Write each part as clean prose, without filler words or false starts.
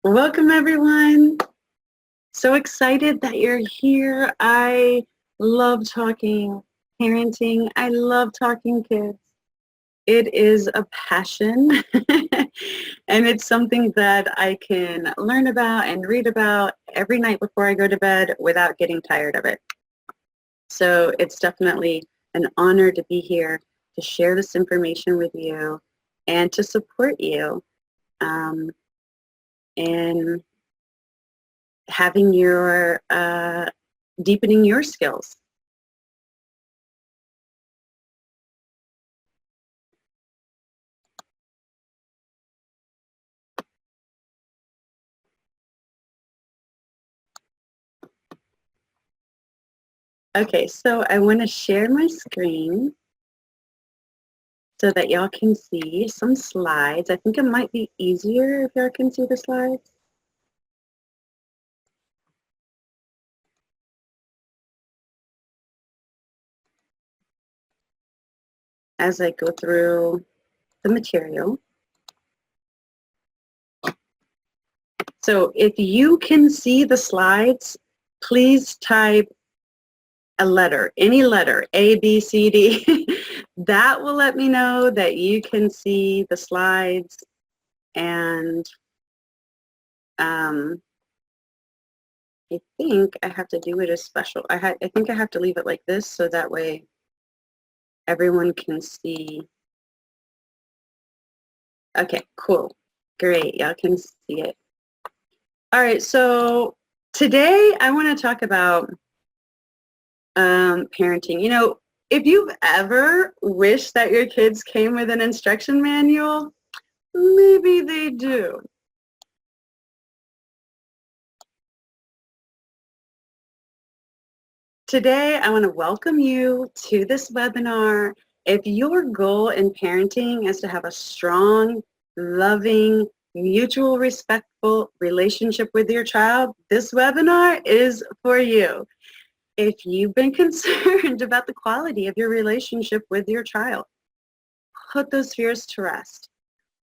Welcome, everyone. So excited that you're here. I love talking parenting. I love talking kids. It is a passion, and it's something that I can learn about and read about every night before I go to bed without getting tired of it. So it's definitely an honor to be here to share this information with you and to support you in having your deepening your skills. Okay, so I want to share my screen so that y'all can see some slides. I think it might be easier if y'all can see the slides. As I go through the material. So if you can see the slides, please type a letter, any letter, A, B, C, D. That will let me know that you can see the slides, and I think I have to do it as special. I think I have to leave it like this so that way everyone can see. Okay, cool. Great, y'all can see it. All right, so today I want to talk about parenting. You know, if you've ever wished that your kids came with an instruction manual, maybe they do. Today, I want to welcome you to this webinar. If your goal in parenting is to have a strong, loving, mutual, respectful relationship with your child, this webinar is for you. If you've been concerned about the quality of your relationship with your child, put those fears to rest.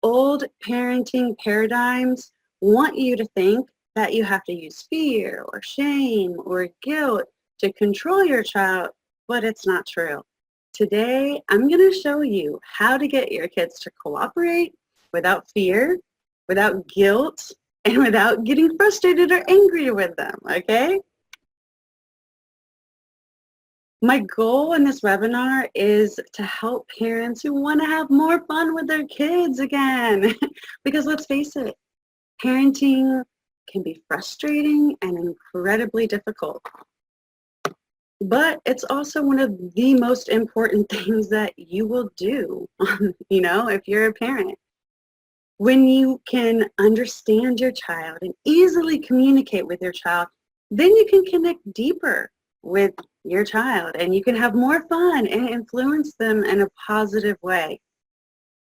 Old parenting paradigms want you to think that you have to use fear or shame or guilt to control your child, but it's not true. Today, I'm going to show you how to get your kids to cooperate without fear, without guilt, and without getting frustrated or angry with them, okay? My goal in this webinar is to help parents who want to have more fun with their kids again. Because let's face it, parenting can be frustrating and incredibly difficult. But it's also one of the most important things that you will do, you know, if you're a parent. When you can understand your child and easily communicate with your child, then you can connect deeper with your child and you can have more fun and influence them in a positive way.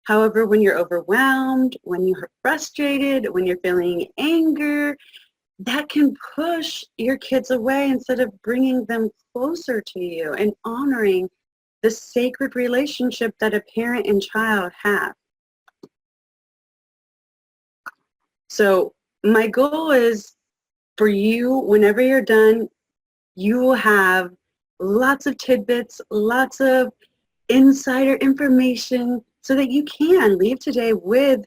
However, when you're overwhelmed, when you're frustrated, when you're feeling anger, that can push your kids away instead of bringing them closer to you and honoring the sacred relationship that a parent and child have. So my goal is for you, whenever you're done, you will have lots of tidbits, lots of insider information so that you can leave today with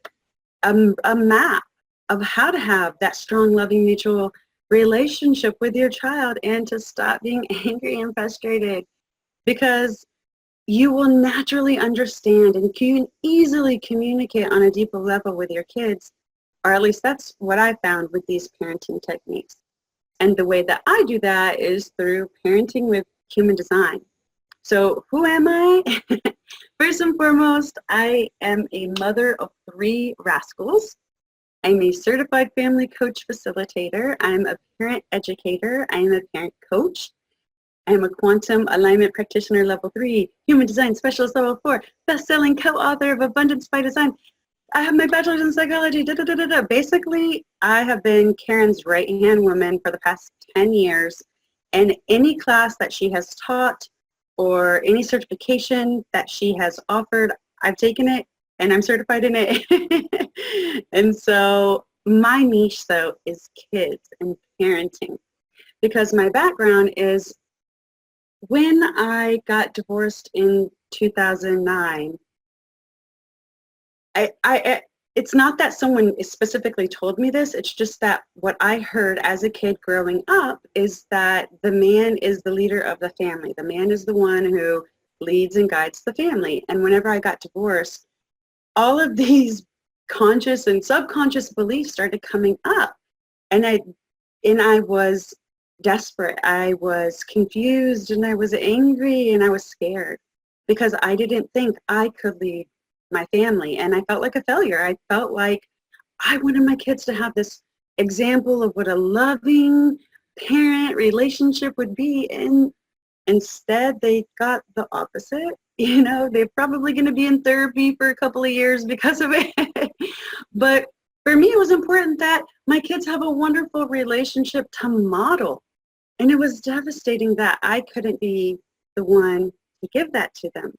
a map of how to have that strong, loving, mutual relationship with your child and to stop being angry and frustrated, because you will naturally understand and can easily communicate on a deeper level with your kids, or at least that's what I found with these parenting techniques. And the way that I do that is through parenting with human design. So who am I? First and foremost, I am a mother of 3 rascals. I'm a certified family coach facilitator. I'm a parent educator. I'm a parent coach. I'm a quantum alignment practitioner level 3, human design specialist level 4, best-selling co-author of Abundance by Design. I have my bachelor's in psychology. Basically, I have been Karen's right-hand woman for the past 10 years. And any class that she has taught or any certification that she has offered, I've taken it and I'm certified in it. And so my niche, though, is kids and parenting, because my background is when I got divorced in 2009, it's not that someone specifically told me this, it's just that what I heard as a kid growing up is that the man is the leader of the family. The man is the one who leads and guides the family. And whenever I got divorced, all of these conscious and subconscious beliefs started coming up. And I was desperate. I was confused and I was angry and I was scared because I didn't think I could lead my family, and I felt like a failure. I felt like I wanted my kids to have this example of what a loving parent relationship would be, and instead they got the opposite. They're probably going to be in therapy for a couple of years because of it. But for me, it was important that my kids have a wonderful relationship to model. And it was devastating that I couldn't be the one to give that to them.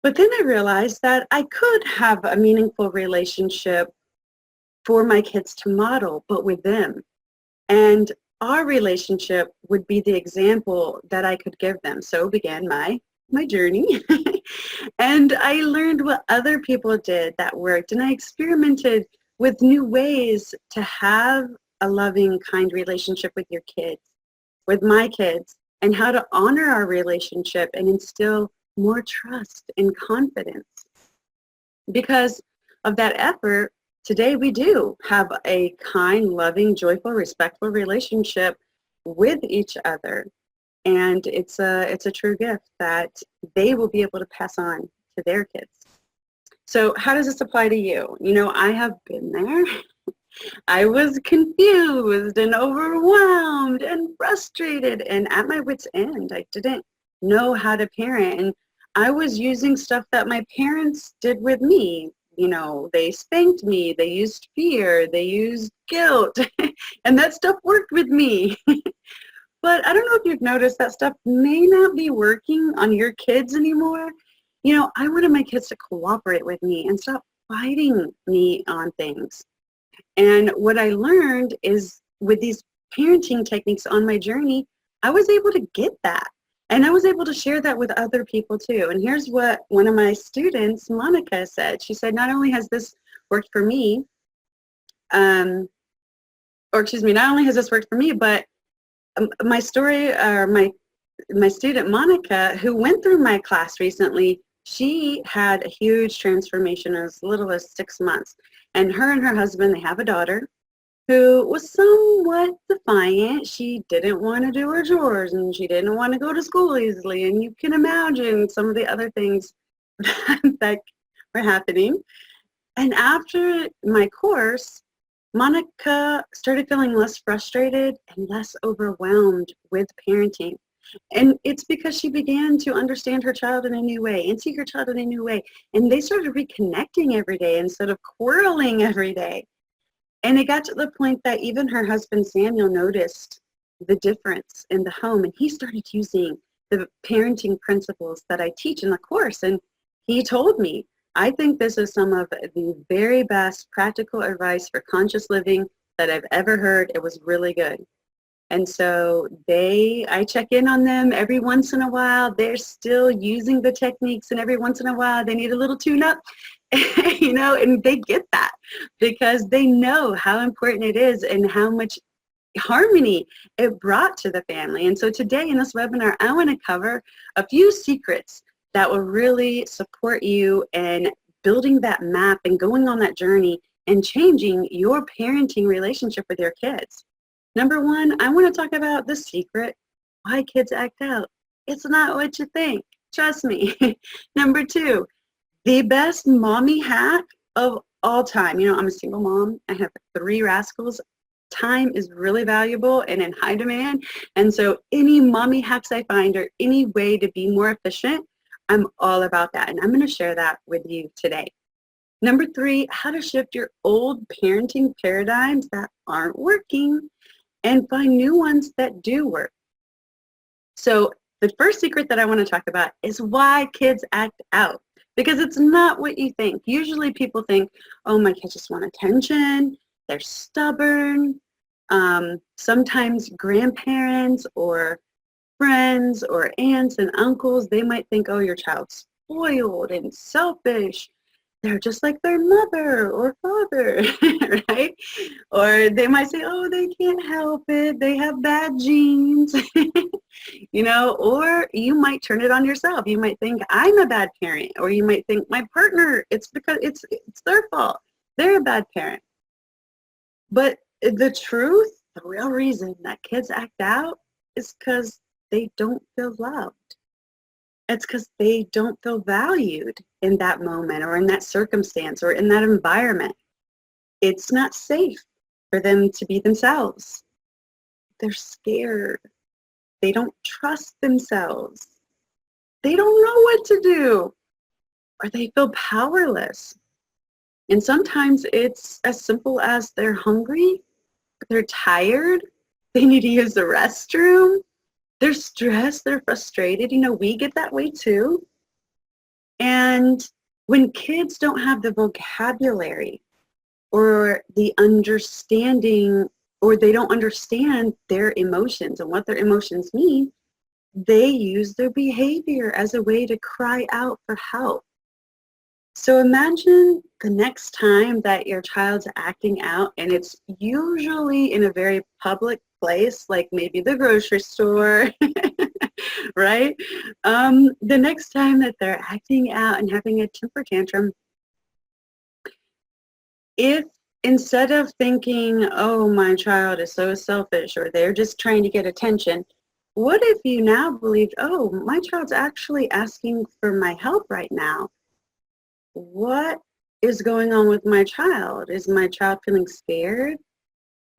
But then I realized that I could have a meaningful relationship for my kids to model, but with them. And our relationship would be the example that I could give them. So began my journey. And I learned what other people did that worked. And I experimented with new ways to have a loving, kind relationship with your kids, with my kids, and how to honor our relationship and instill more trust and confidence. Because of that effort, today we do have a kind, loving, joyful, respectful relationship with each other. And it's a true gift that they will be able to pass on to their kids. So how does this apply to you? I have been there. I was confused and overwhelmed and frustrated and at my wit's end. I didn't know how to parent, and I was using stuff that my parents did with me. They spanked me, they used fear, they used guilt, and that stuff worked with me. But I don't know if you've noticed that stuff may not be working on your kids anymore. I wanted my kids to cooperate with me and stop fighting me on things. And what I learned is with these parenting techniques on my journey, I was able to get that. And I was able to share that with other people too. And here's what one of my students, Monica, said. She said, not only has this worked for me, not only has this worked for me, but my student Monica, who went through my class recently, she had a huge transformation in as little as 6 months. And her husband, they have a daughter who was somewhat defiant. She didn't want to do her chores and she didn't want to go to school easily. And you can imagine some of the other things that were happening. And after my course, Monica started feeling less frustrated and less overwhelmed with parenting. And it's because she began to understand her child in a new way and see her child in a new way. And they started reconnecting every day instead of quarreling every day. And it got to the point that even her husband, Samuel, noticed the difference in the home. And he started using the parenting principles that I teach in the course. And he told me, I think this is some of the very best practical advice for conscious living that I've ever heard. It was really good. And so I check in on them every once in a while. They're still using the techniques, and every once in a while they need a little tune-up, and they get that because they know how important it is and how much harmony it brought to the family. And so today in this webinar, I want to cover a few secrets that will really support you in building that map and going on that journey and changing your parenting relationship with your kids. Number one, I want to talk about the secret why kids act out. It's not what you think. Trust me. Number two, the best mommy hack of all time. I'm a single mom. I have 3 rascals. Time is really valuable and in high demand. And so any mommy hacks I find or any way to be more efficient, I'm all about that. And I'm going to share that with you today. Number 3, how to shift your old parenting paradigms that aren't working and find new ones that do work. So the first secret that I want to talk about is why kids act out, because it's not what you think. Usually people think, oh, my kids just want attention. they're stubborn. Sometimes grandparents or friends or aunts and uncles, they might think, oh, your child's spoiled and selfish. They're just like their mother or father, right? Or they might say, oh, they can't help it. They have bad genes, or you might turn it on yourself. You might think, I'm a bad parent. Or you might think, my partner, it's because it's their fault. They're a bad parent. But the truth, the real reason that kids act out is because they don't feel loved. It's because they don't feel valued in that moment or in that circumstance or in that environment. It's not safe for them to be themselves. They're scared. They don't trust themselves. They don't know what to do, or they feel powerless. And sometimes it's as simple as they're hungry, they're tired, they need to use the restroom, they're stressed, they're frustrated. We get that way too. And when kids don't have the vocabulary or the understanding, or they don't understand their emotions and what their emotions mean, they use their behavior as a way to cry out for help. So imagine the next time that your child's acting out, and it's usually in a very public place, like maybe the grocery store, right? The next time that they're acting out and having a temper tantrum, if instead of thinking, oh, my child is so selfish or they're just trying to get attention, what if you now believed, oh, my child's actually asking for my help right now? What is going on with my child? Is my child feeling scared,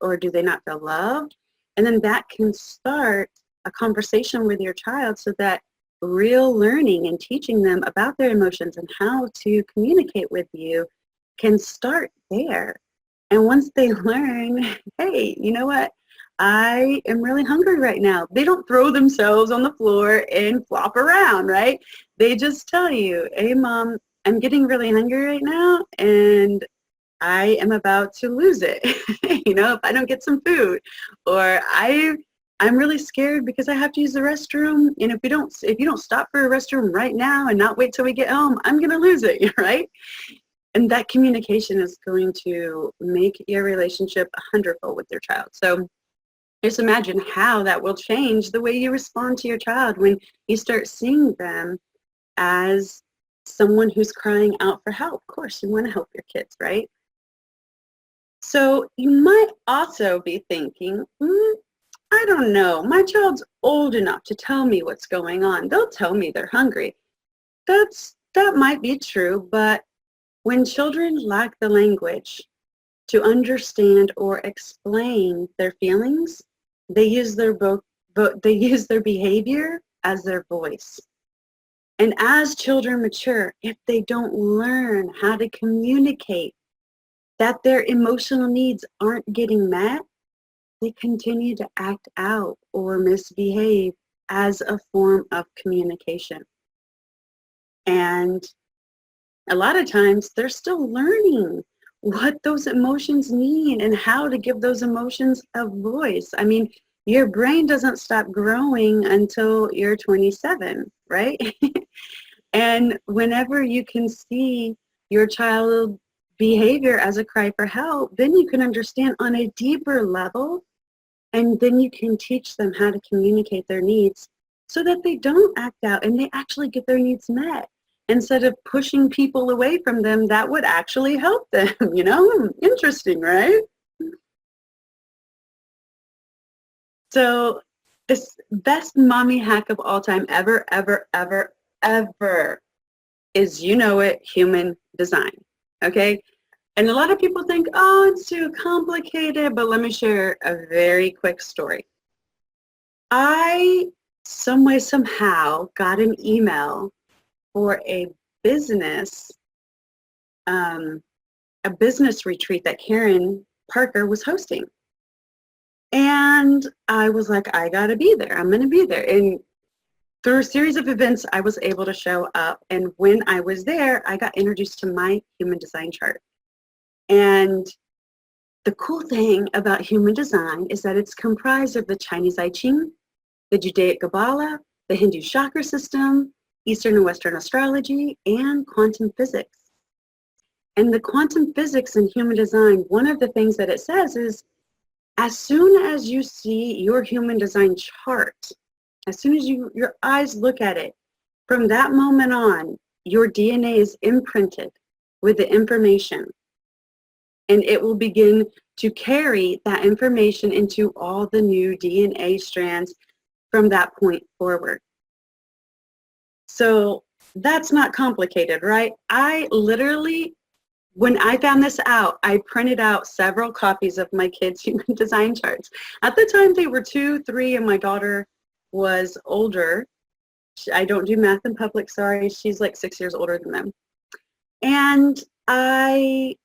or do they not feel loved? And then that can start a conversation with your child, so that real learning and teaching them about their emotions and how to communicate with you can start there. And once they learn, hey, you know what? I am really hungry right now. They don't throw themselves on the floor and flop around, right? They just tell you, hey, Mom, I'm getting really hungry right now, and I am about to lose it, if I don't get some food. Or I'm really scared because I have to use the restroom, and if you don't stop for a restroom right now and not wait till we get home, I'm going to lose it, right? And that communication is going to make your relationship a hundredfold with your child. So just imagine how that will change the way you respond to your child when you start seeing them as someone who's crying out for help. Of course, you want to help your kids, right? So you might also be thinking, I don't know, my child's old enough to tell me what's going on. They'll tell me they're hungry. That might be true, but when children lack the language to understand or explain their feelings, they use their behavior as their voice. And as children mature, if they don't learn how to communicate that their emotional needs aren't getting met, they continue to act out or misbehave as a form of communication. And a lot of times they're still learning what those emotions mean and how to give those emotions a voice. I mean, your brain doesn't stop growing until you're 27, right? And whenever you can see your child behavior as a cry for help, then you can understand on a deeper level, and then you can teach them how to communicate their needs so that they don't act out and they actually get their needs met. Instead of pushing people away from them, that would actually help them, Interesting, right? So this best mommy hack of all time ever, ever, ever, ever is, human design, okay? And a lot of people think, oh, it's too complicated, but let me share a very quick story. I, some way, somehow, got an email for a business retreat that Karen Parker was hosting. And I was like, I gotta be there. I'm gonna be there. And through a series of events, I was able to show up. And when I was there, I got introduced to my human design chart. And the cool thing about human design is that it's comprised of the Chinese I Ching, the Judaic Kabbalah, the Hindu chakra system, Eastern and Western astrology, and quantum physics. And the quantum physics in human design, one of the things that it says is, as soon as you see your human design chart, as soon as your eyes look at it, from that moment on, your DNA is imprinted with the information. And it will begin to carry that information into all the new DNA strands from that point forward. So that's not complicated, right? I literally, when I found this out, I printed out several copies of my kids' human design charts. At the time, they were 2, 3, and my daughter was older. I don't do math in public, sorry. She's like 6 years older than them. And I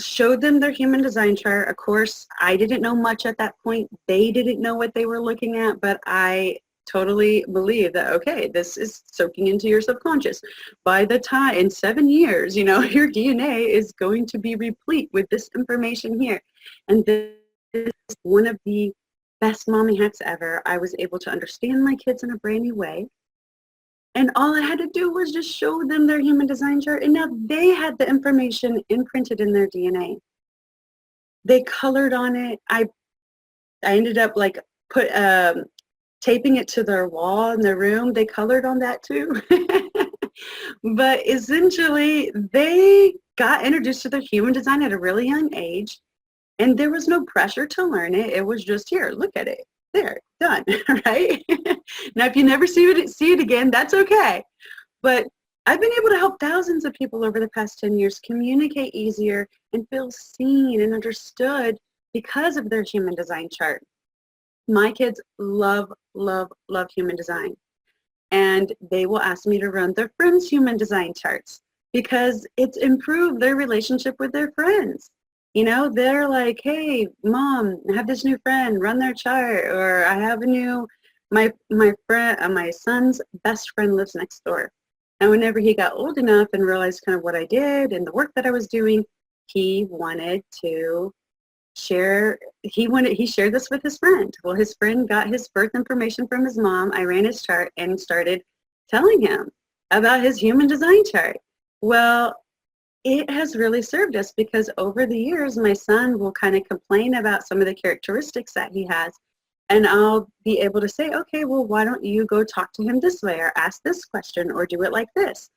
showed them their human design chart. Of course, I didn't know much at that point. They didn't know what they were looking at, but I totally believe that, okay, this is soaking into your subconscious. By the time, in 7 years, you know, your DNA is going to be replete with this information here. And this is one of the best mommy hacks ever. I was able to understand my kids in a brand new way. And all I had to do was just show them their human design chart, and now they had the information imprinted in their DNA. They colored on it. I ended up like taping it to their wall in their room. They colored on that too. But essentially, they got introduced to their human design at a really young age, and there was no pressure to learn it. It was just, here, look at it. There, done, right? Now, if you never see it again, that's okay. But I've been able to help thousands of people over the past 10 years communicate easier and feel seen and understood because of their human design chart. My kids love, love, love human design. And they will ask me to run their friends' human design charts because it's improved their relationship with their friends. You know, they're like, hey, mom, I have this new friend, run their chart. Or I have a new, my friend, my son's best friend lives next door. And whenever he got old enough and realized kind of what I did and the work that I was doing, he wanted to share, he shared this with his friend. Well, his friend got his birth information from his mom. I ran his chart and started telling him about his human design chart. Well, it has really served us because over the years, my son will kind of complain about some of the characteristics that he has. And I'll be able to say, okay, well, why don't you go talk to him this way or ask this question or do it like this?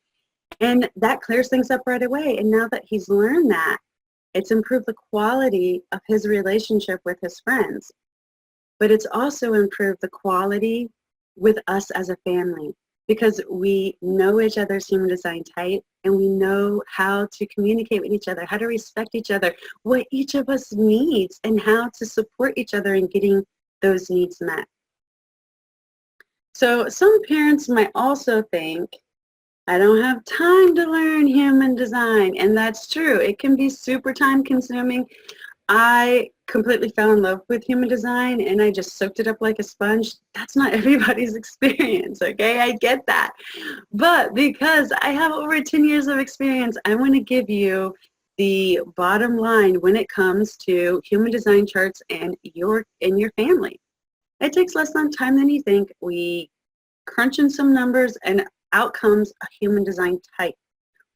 And that clears things up right away. And now that he's learned that, it's improved the quality of his relationship with his friends. But it's also improved the quality with us as a family, because we know each other's human design type and we know how to communicate with each other, how to respect each other, what each of us needs, and how to support each other in getting those needs met. So some parents might also think, I don't have time to learn human design, and that's true. It can be super time consuming. I completely fell in love with human design and I just soaked it up like a sponge. That's not everybody's experience, okay? I get that. But because I have over 10 years of experience, I want to give you the bottom line when it comes to human design charts and your family. It takes less time than you think. We crunch in some numbers and out comes a human design type.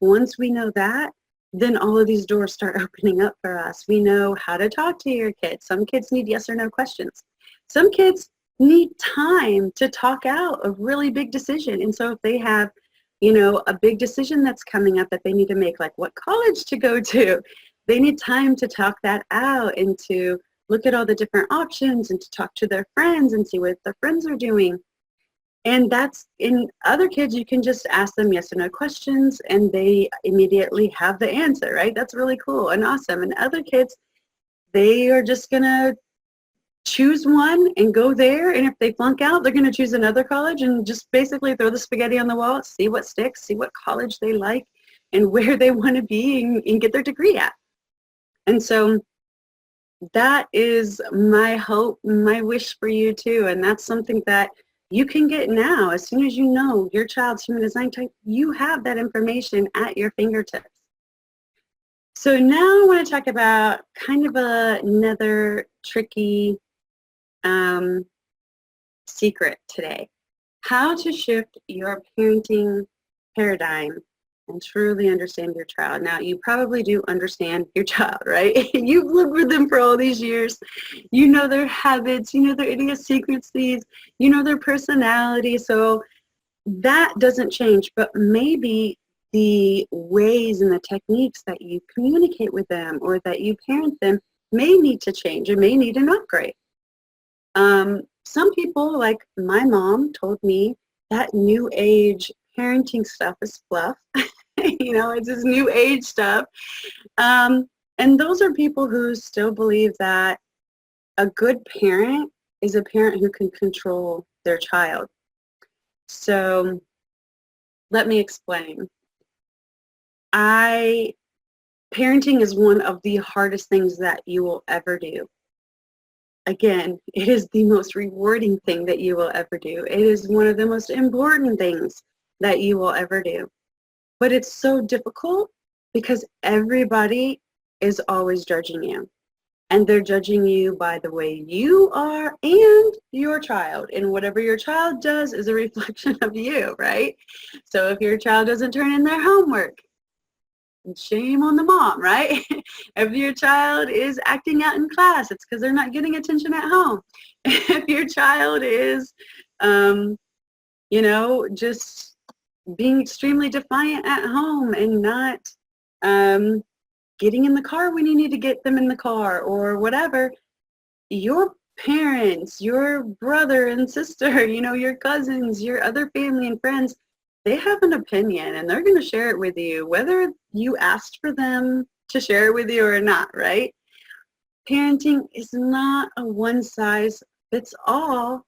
Once we know that, then all of these doors start opening up for us. We know how to talk to your kids. Some kids need yes or no questions. Some kids need time to talk out a really big decision. And so if they have, you know, a big decision that's coming up that they need to make, like what college to go to, they need time to talk that out and to look at all the different options and to talk to their friends and see what their friends are doing. And that's, in other kids, you can just ask them yes or no questions and they immediately have the answer, right? That's really cool and awesome. And other kids, they are just gonna choose one and go there. And if they flunk out, they're gonna choose another college and just basically throw the spaghetti on the wall, see what sticks, see what college they like and where they wanna be and get their degree at. And so that is my hope, my wish for you too. And that's something that you can get now. As soon as you know your child's human design type, you have that information at your fingertips. So now I want to talk about kind of another tricky secret today. How to shift your parenting paradigm and truly understand your child. Now, you probably do understand your child, right? You've lived with them for all these years. You know their habits, you know their idiosyncrasies, you know their personality. So that doesn't change, but maybe the ways and the techniques that you communicate with them or that you parent them may need to change. It may need an upgrade. Some people, like my mom, told me that new age parenting stuff is fluff. It's this new age stuff. And those are people who still believe that a good parent is a parent who can control their child. So let me explain. Parenting is one of the hardest things that you will ever do. Again, it is the most rewarding thing that you will ever do. It is one of the most important things that you will ever do. But it's so difficult because everybody is always judging you. And they're judging you by the way you are and your child. And whatever your child does is a reflection of you, right? So if your child doesn't turn in their homework, shame on the mom, right? If your child is acting out in class, it's because they're not getting attention at home. If your child is, just being extremely defiant at home and not getting in the car when you need to get them in the car or whatever, your parents, your brother and sister, your cousins, your other family and friends, they have an opinion and they're going to share it with you, whether you asked for them to share it with you or not, right? Parenting is not a one-size-fits-all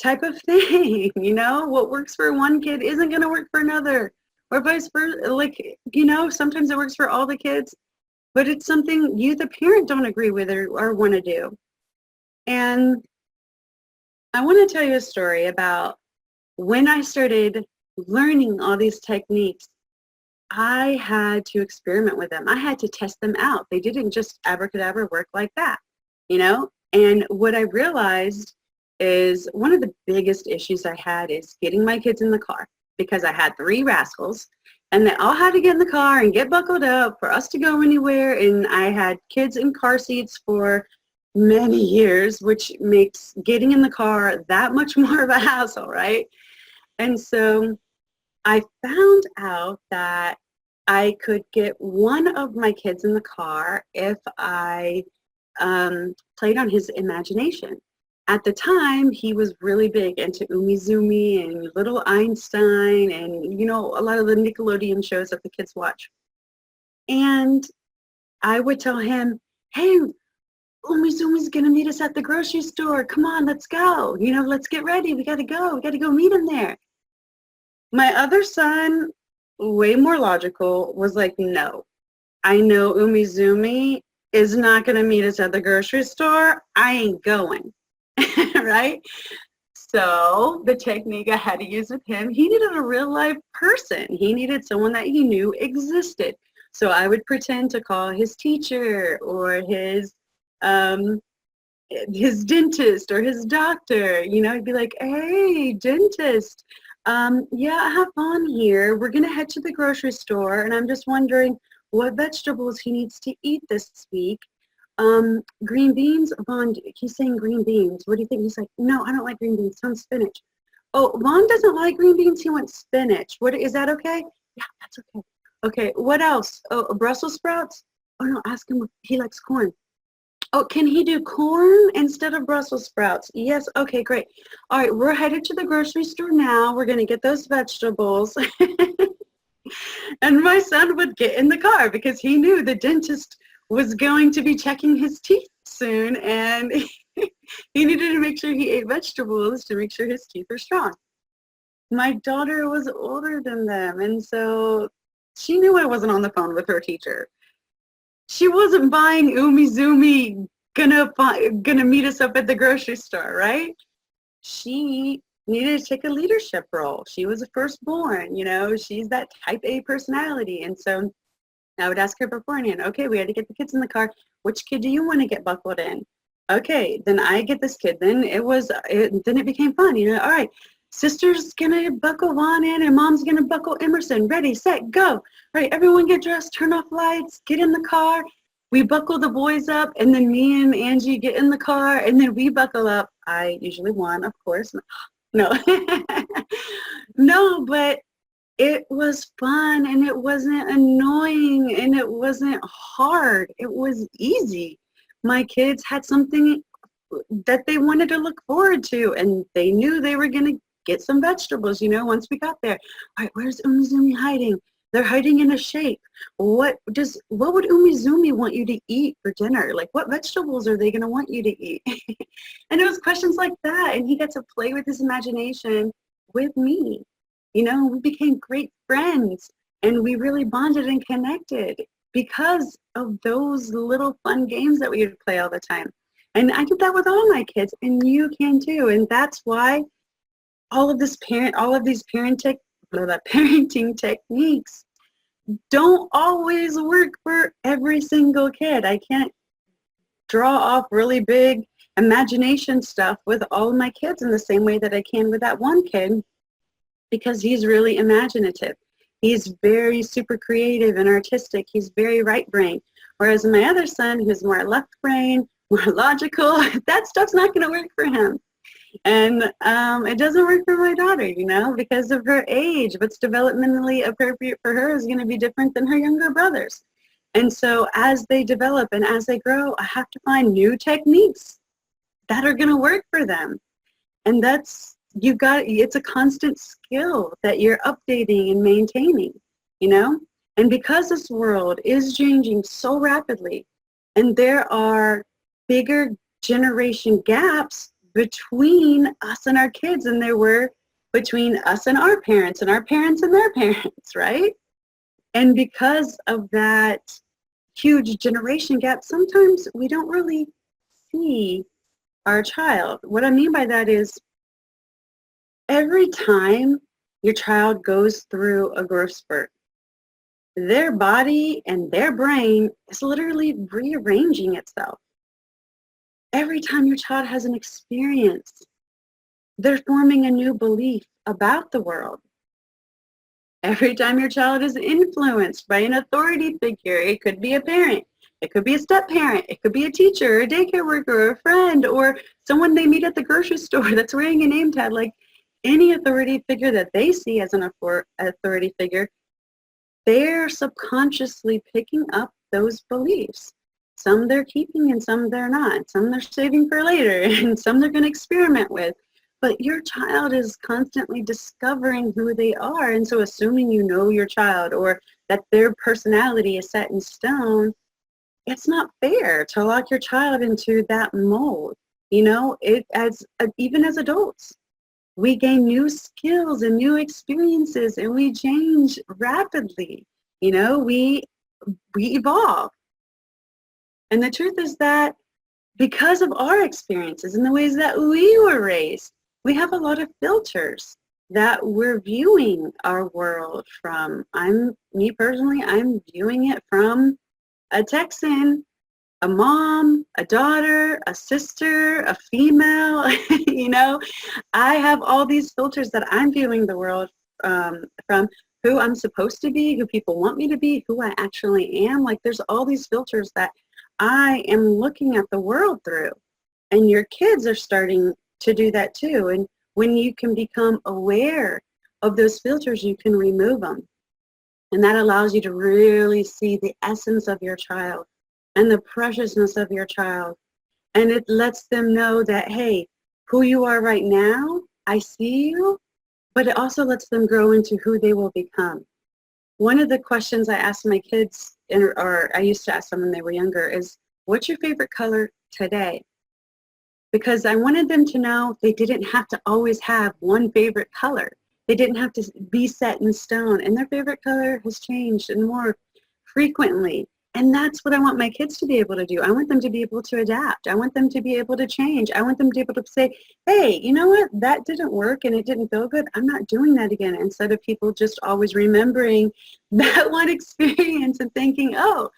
type of thing. What works for one kid isn't going to work for another, or vice versa. Sometimes it works for all the kids, but it's something you, the parent, don't agree with or want to do. And I want to tell you a story about when I started learning all these techniques. I had to experiment with them. I had to test them out. They didn't just abracadabra work like that, And what I realized is one of the biggest issues I had is getting my kids in the car, because I had 3 rascals and they all had to get in the car and get buckled up for us to go anywhere. And I had kids in car seats for many years, which makes getting in the car that much more of a hassle, right? And so I found out that I could get one of my kids in the car if I played on his imagination. At the time, he was really big into Umizoomi and Little Einstein and, a lot of the Nickelodeon shows that the kids watch. And I would tell him, hey, Umizoomi's going to meet us at the grocery store. Come on, let's go. Let's get ready. We got to go. We got to go meet him there. My other son, way more logical, was like, no, I know Umizoomi is not going to meet us at the grocery store. I ain't going, right? So the technique I had to use with him, he needed a real life person. He needed someone that he knew existed. So I would pretend to call his teacher or his dentist or his doctor. I'd be like, hey, dentist. Yeah, I have Vaughn here. We're going to head to the grocery store, and I'm just wondering what vegetables he needs to eat this week. Green beans? Vaughn, he's saying green beans. What do you think? He's like, no, I don't like green beans. Some spinach. Oh, Vaughn doesn't like green beans. He wants spinach. Is that okay? Yeah, that's okay. Okay, what else? Oh, Brussels sprouts? Oh, no, ask him if he likes corn. Oh, can he do corn instead of Brussels sprouts? Yes. Okay, great. All right, we're headed to the grocery store now. We're going to get those vegetables. And my son would get in the car because he knew the dentist was going to be checking his teeth soon, and he needed to make sure he ate vegetables to make sure his teeth are strong. My daughter was older than them, and so she knew I wasn't on the phone with her teacher. She wasn't buying Umizoomi, gonna meet us up at the grocery store, right? She needed to take a leadership role. She was a firstborn, she's that type A personality. And so I would ask her beforehand, okay, we had to get the kids in the car. Which kid do you want to get buckled in? Okay, then I get this kid. Then then it became fun. All right, sister's gonna buckle Vaughn in and mom's gonna buckle Emerson. Ready, set, go. All right, everyone get dressed, turn off lights, get in the car. We buckle the boys up, and then me and Angie get in the car, and then we buckle up. I usually won, of course. No, no, but it was fun, and it wasn't annoying, and it wasn't hard. It was easy. My kids had something that they wanted to look forward to, and they knew they were going to get some vegetables, once we got there. All right, where's Umizumi hiding? They're hiding in a shake. What would Umizumi want you to eat for dinner? Like, what vegetables are they going to want you to eat? And it was questions like that, and he got to play with his imagination with me. We became great friends, and we really bonded and connected because of those little fun games that we would play all the time. And I did that with all my kids, and you can too. And that's why all of these parenting techniques don't always work for every single kid. I can't draw off really big imagination stuff with all of my kids in the same way that I can with that one kid, because he's really imaginative. He's very super creative and artistic. He's very right brain. Whereas my other son, who's more left brain, more logical, that stuff's not going to work for him. And it doesn't work for my daughter, because of her age. What's developmentally appropriate for her is going to be different than her younger brothers. And so as they develop and as they grow, I have to find new techniques that are going to work for them. And it's a constant skill that you're updating and maintaining, And because this world is changing so rapidly, and there are bigger generation gaps between us and our kids than there were between us and our parents and our parents and their parents, right? And because of that huge generation gap, sometimes we don't really see our child. What I mean by that is every time your child goes through a growth spurt, their body and their brain is literally rearranging itself. Every time your child has an experience, they're forming a new belief about the world. Every time your child is influenced by an authority figure, it could be a parent, it could be a step-parent, it could be a teacher, or a daycare worker, or a friend, or someone they meet at the grocery store that's wearing a name tag. Like any authority figure that they see as an authority figure, they're subconsciously picking up those beliefs. Some they're keeping and some they're not. Some they're saving for later and some they're going to experiment with. But your child is constantly discovering who they are. And so assuming you know your child or that their personality is set in stone, it's not fair to lock your child into that mold. Even as adults, we gain new skills and new experiences, and we change rapidly. We evolve. And the truth is that because of our experiences and the ways that we were raised, we have a lot of filters that we're viewing our world from. Me personally, I'm viewing it from a Texan, a mom, a daughter, a sister, a female. I have all these filters that I'm viewing the world from, who I'm supposed to be, who people want me to be, who I actually am. Like, there's all these filters that I am looking at the world through. And your kids are starting to do that too. And when you can become aware of those filters, you can remove them. And that allows you to really see the essence of your child and the preciousness of your child. And it lets them know that, hey, who you are right now, I see you, but it also lets them grow into who they will become. One of the questions I asked my kids, or I used to ask them when they were younger, is, what's your favorite color today? Because I wanted them to know they didn't have to always have one favorite color. They didn't have to be set in stone, and their favorite color has changed and more frequently. And that's what I want my kids to be able to do. I want them to be able to adapt. I want them to be able to change. I want them to be able to say, hey, you know what? That didn't work and it didn't feel good. I'm not doing that again. Instead of people just always remembering that one experience and thinking, oh,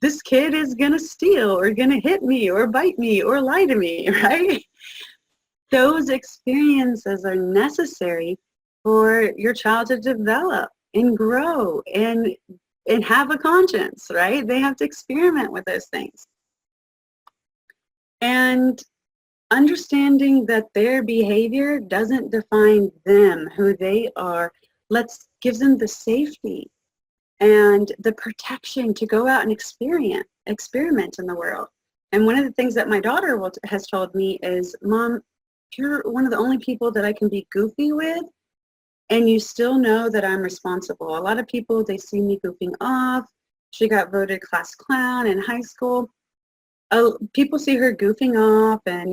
this kid is going to steal or going to hit me or bite me or lie to me, right? Those experiences are necessary for your child to develop and grow and have a conscience, right? They have to experiment with those things. And understanding that their behavior doesn't define them, who they are, gives them the safety and the protection to go out and experiment in the world. And one of the things that my daughter has told me is, Mom, you're one of the only people that I can be goofy with, and you still know that I'm responsible. A lot of people, they see me goofing off. She got voted class clown in high school. People see her goofing off and,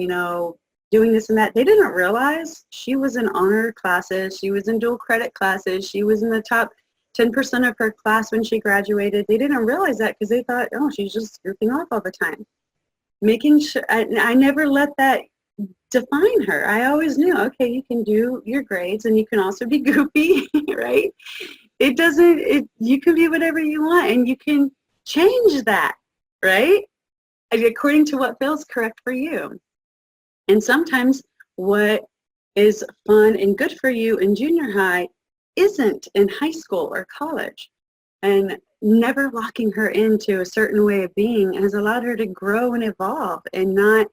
doing this and that. They didn't realize she was in honor classes. She was in dual credit classes. She was in the top 10% of her class when she graduated. They didn't realize that because they thought, oh, she's just goofing off all the time. Making sure, I never let that define her. I always knew, okay, you can do your grades and you can also be goofy, right? You can be whatever you want and you can change that, right? According to what feels correct for you. And sometimes what is fun and good for you in junior high isn't in high school or college. And never locking her into a certain way of being has allowed her to grow and evolve and not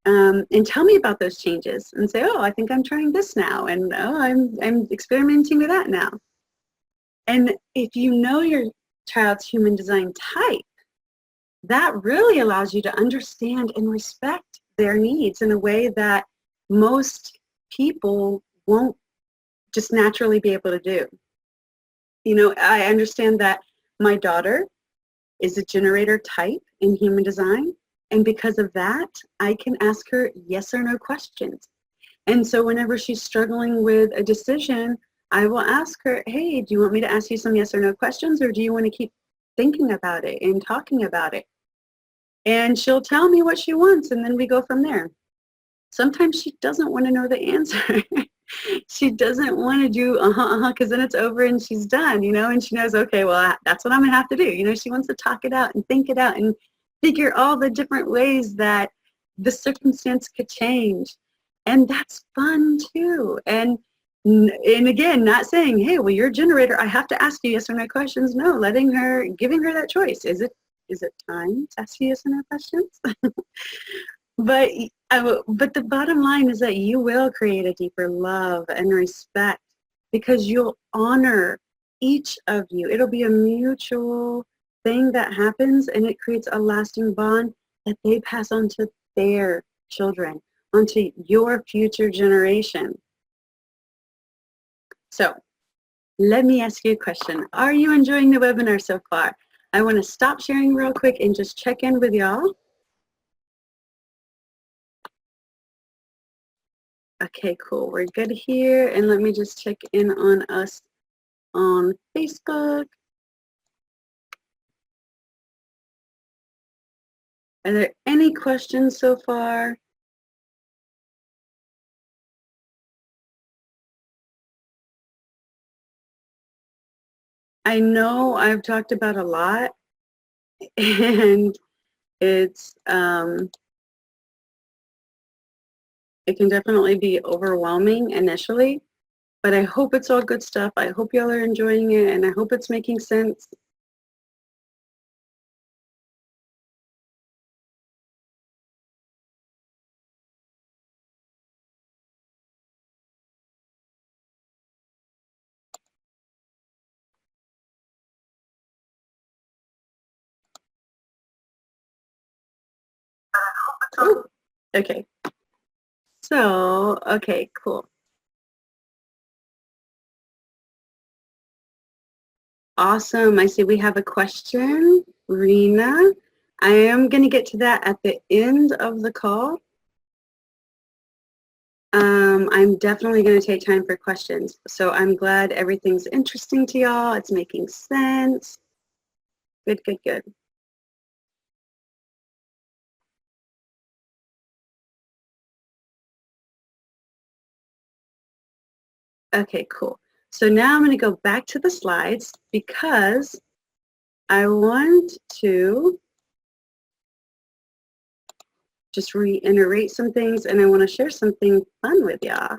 and tell me about those changes and say, oh, I think I'm trying this now, and oh, I'm experimenting with that now. And if you know your child's human design type, that really allows you to understand and respect their needs in a way that most people won't just naturally be able to do. I understand that my daughter is a generator type in human design. And because of that, I can ask her yes or no questions. And so whenever she's struggling with a decision, I will ask her, hey, do you want me to ask you some yes or no questions, or do you want to keep thinking about it and talking about it? And she'll tell me what she wants, and then we go from there. Sometimes she doesn't want to know the answer. She doesn't want to do because then it's over and she's done, and she knows, okay, well, that's what I'm going to have to do. She wants to talk it out and think it out and figure all the different ways that the circumstance could change. And that's fun too. And again, not saying, hey, well, you're a generator, I have to ask you yes or no questions. No, giving her that choice. Is it time to ask you yes or no questions? But the bottom line is that you will create a deeper love and respect because you'll honor each of you. It'll be a mutual thing that happens, and it creates a lasting bond that they pass on to their children, onto your future generation. So let me ask you a question. Are you enjoying the webinar so far? I want to stop sharing real quick and just check in with y'all. Okay, cool. We're good here. And let me just check in on us on Facebook. Are there any questions so far? I know I've talked about a lot, and it can definitely be overwhelming initially, but I hope it's all good stuff. I hope y'all are enjoying it, and I hope it's making sense. Oh, okay. So, okay, cool. Awesome. I see we have a question, Rena. I am going to get to that at the end of the call. I'm definitely going to take time for questions. So I'm glad everything's interesting to y'all. It's making sense. Good, good, good. Okay, cool. So now I'm going to go back to the slides because I want to just reiterate some things and I want to share something fun with y'all.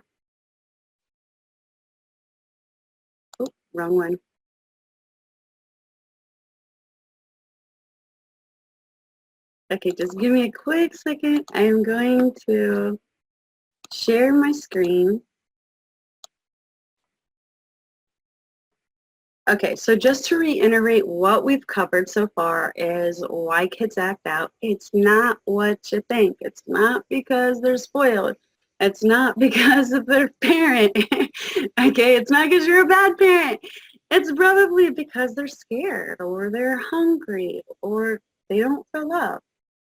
Oh, wrong one. Okay, just give me a quick second. I am going to share my screen. Okay, so just to reiterate what we've covered so far is why kids act out. It's not what you think. It's not because they're spoiled. It's not because of their parent. Okay, it's not because you're a bad parent. It's probably because they're scared or they're hungry or they don't feel love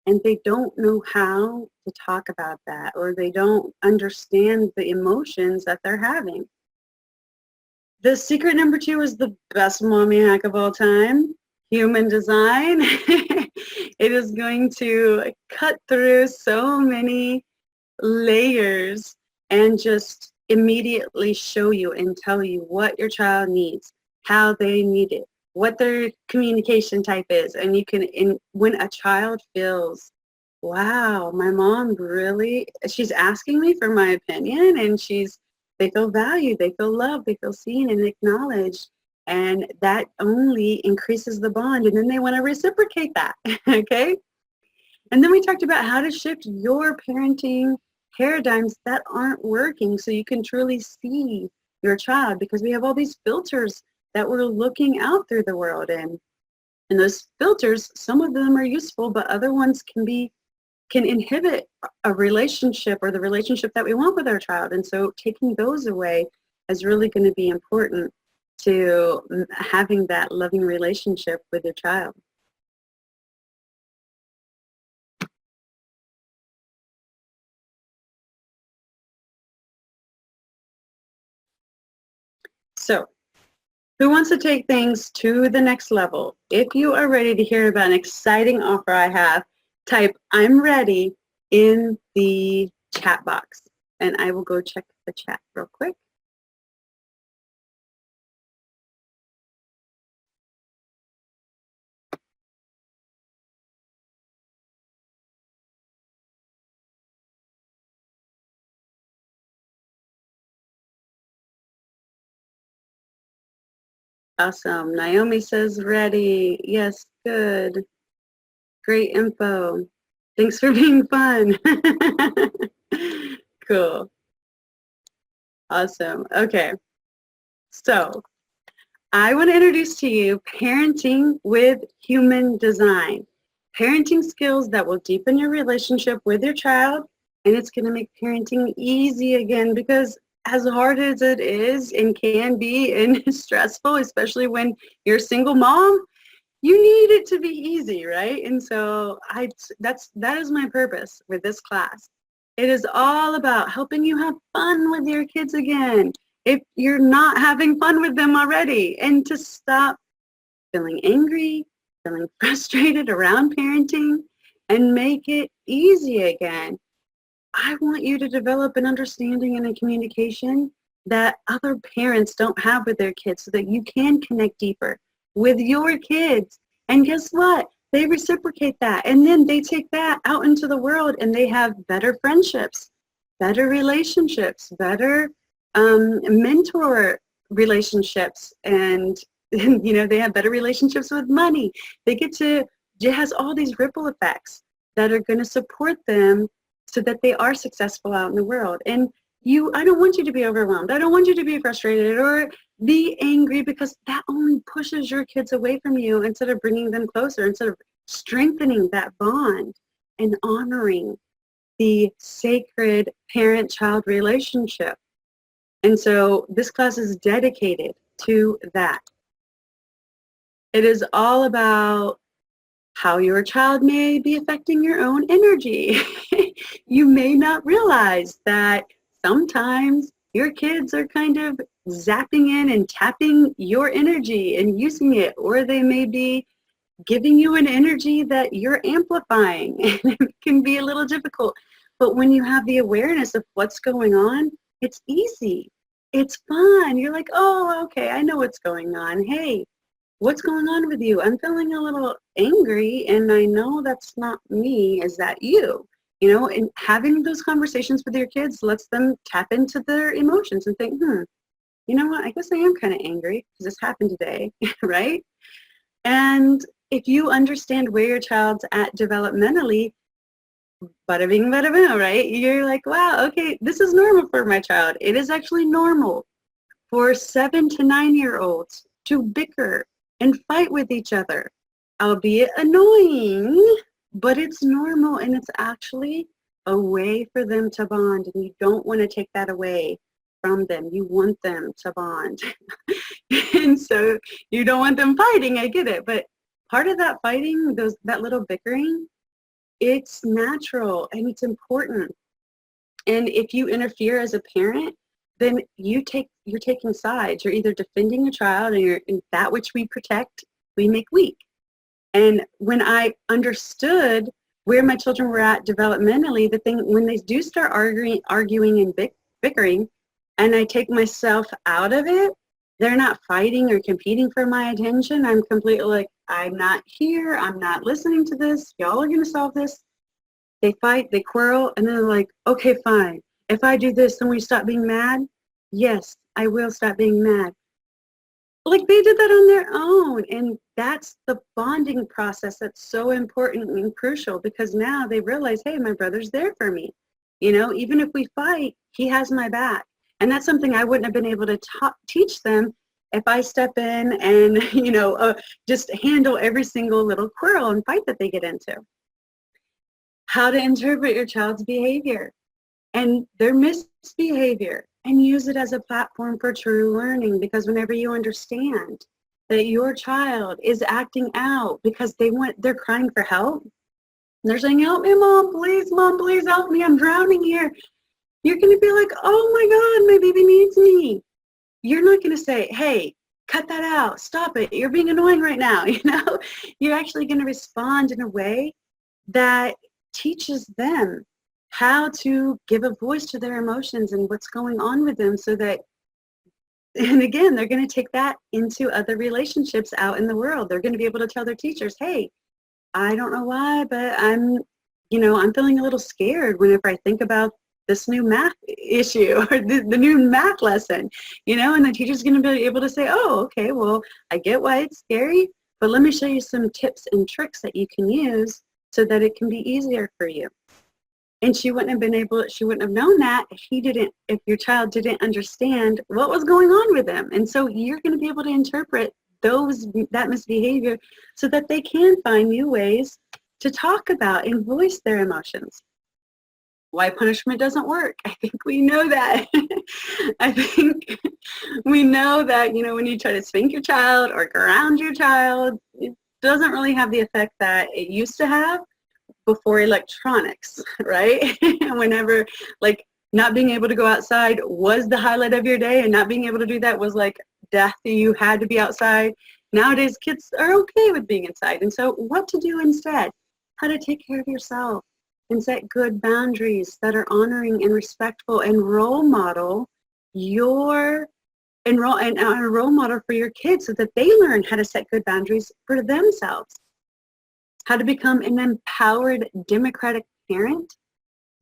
and they don't know how to talk about that or they don't understand the emotions that they're having. The secret number 2 is the best mommy hack of all time, human design. It is going to cut through so many layers and just immediately show you and tell you what your child needs, how they need it, what their communication type is. And you can, when a child feels, wow, my mom really, she's asking me for my opinion and they feel valued, they feel loved, they feel seen and acknowledged. And that only increases the bond. And then they want to reciprocate that, okay? And then we talked about how to shift your parenting paradigms that aren't working so you can truly see your child because we have all these filters that we're looking out through the world in. And those filters, some of them are useful, but other ones can inhibit a relationship or the relationship that we want with our child. And so taking those away is really going to be important to having that loving relationship with your child. So who wants to take things to the next level? If you are ready to hear about an exciting offer I have, type "I'm ready" in the chat box, and I will go check the chat real quick. Awesome. Naomi says ready. Yes, good. Great info. Thanks for being fun. Cool. Awesome. Okay. So I want to introduce to you parenting with human design. Parenting skills that will deepen your relationship with your child, and it's going to make parenting easy again because as hard as it is and can be and stressful, especially when you're a single mom, you need it to be easy, right? And so that is my purpose with this class. It is all about helping you have fun with your kids again if you're not having fun with them already, and to stop feeling angry, feeling frustrated around parenting, and make it easy again. I want you to develop an understanding and a communication that other parents don't have with their kids so that you can connect deeper with your kids. And guess what? They reciprocate that. And then they take that out into the world and they have better friendships, better relationships, better mentor relationships. And, you know, they have better relationships with money. They get to, it has all these ripple effects that are going to support them so that they are successful out in the world. And I don't want you to be overwhelmed. I don't want you to be frustrated or be angry because that only pushes your kids away from you instead of bringing them closer, instead of strengthening that bond and honoring the sacred parent-child relationship. And so this class is dedicated to that. It is all about how your child may be affecting your own energy. You may not realize that sometimes your kids are kind of zapping in and tapping your energy and using it, or they may be giving you an energy that you're amplifying. And it can be a little difficult. But when you have the awareness of what's going on, it's easy. It's fun. You're like, oh, okay, I know what's going on. Hey, what's going on with you? I'm feeling a little angry and I know that's not me. Is that you? You know, and having those conversations with your kids lets them tap into their emotions and think, you know what, I guess I am kind of angry because this happened today, right? And if you understand where your child's at developmentally, bada bing, bada boom, right? You're like, wow, okay, this is normal for my child. It is actually normal for 7 to 9-year-olds to bicker and fight with each other, albeit annoying, but it's normal and it's actually a way for them to bond, and you don't want to take that away from them. You want them to bond. And so you don't want them fighting, I get it, but part of that fighting, that little bickering, it's natural and it's important. And if you interfere as a parent, then you're taking sides. You're either defending a child, and you're in that which we protect, we make weak. And when I understood where my children were at developmentally, the thing when they do start arguing and bickering, and I take myself out of it, they're not fighting or competing for my attention. I'm completely like, I'm not here. I'm not listening to this. Y'all are going to solve this. They fight, they quarrel, and then they're like, okay, fine. If I do this, then will you stop being mad? Yes, I will stop being mad. Like they did that on their own. And that's the bonding process that's so important and crucial, because now they realize, hey, my brother's there for me. You know, even if we fight, he has my back. And that's something I wouldn't have been able to teach them if I step in and, just handle every single little quarrel and fight that they get into. How to interpret your child's behavior and their misbehavior, and use it as a platform for true learning. Because whenever you understand that your child is acting out because they're crying for help, they're saying, help me, mom, please help me, I'm drowning here. You're going to be like, oh my God, my baby needs me. You're not going to say, hey, cut that out, stop it, you're being annoying right now. You're actually going to respond in a way that teaches them how to give a voice to their emotions and what's going on with them, so that, and again, they're going to take that into other relationships out in the world. They're going to be able to tell their teachers, hey, I don't know why, but I'm feeling a little scared whenever I think about this new math issue or the new math lesson, and the teacher's going to be able to say, oh, okay, well, I get why it's scary, but let me show you some tips and tricks that you can use so that it can be easier for you. And she wouldn't have known that if your child didn't understand what was going on with them. And so you're going to be able to interpret that misbehavior so that they can find new ways to talk about and voice their emotions. Why punishment doesn't work. I think we know that. I think we know that, when you try to spank your child or ground your child, it doesn't really have the effect that it used to have before electronics, right? Whenever, like, not being able to go outside was the highlight of your day, and not being able to do that was like death. You had to be outside. Nowadays, kids are okay with being inside. And so what to do instead? How to take care of yourself and set good boundaries that are honoring and respectful, and role model a role model for your kids so that they learn how to set good boundaries for themselves. How to become an empowered, democratic parent,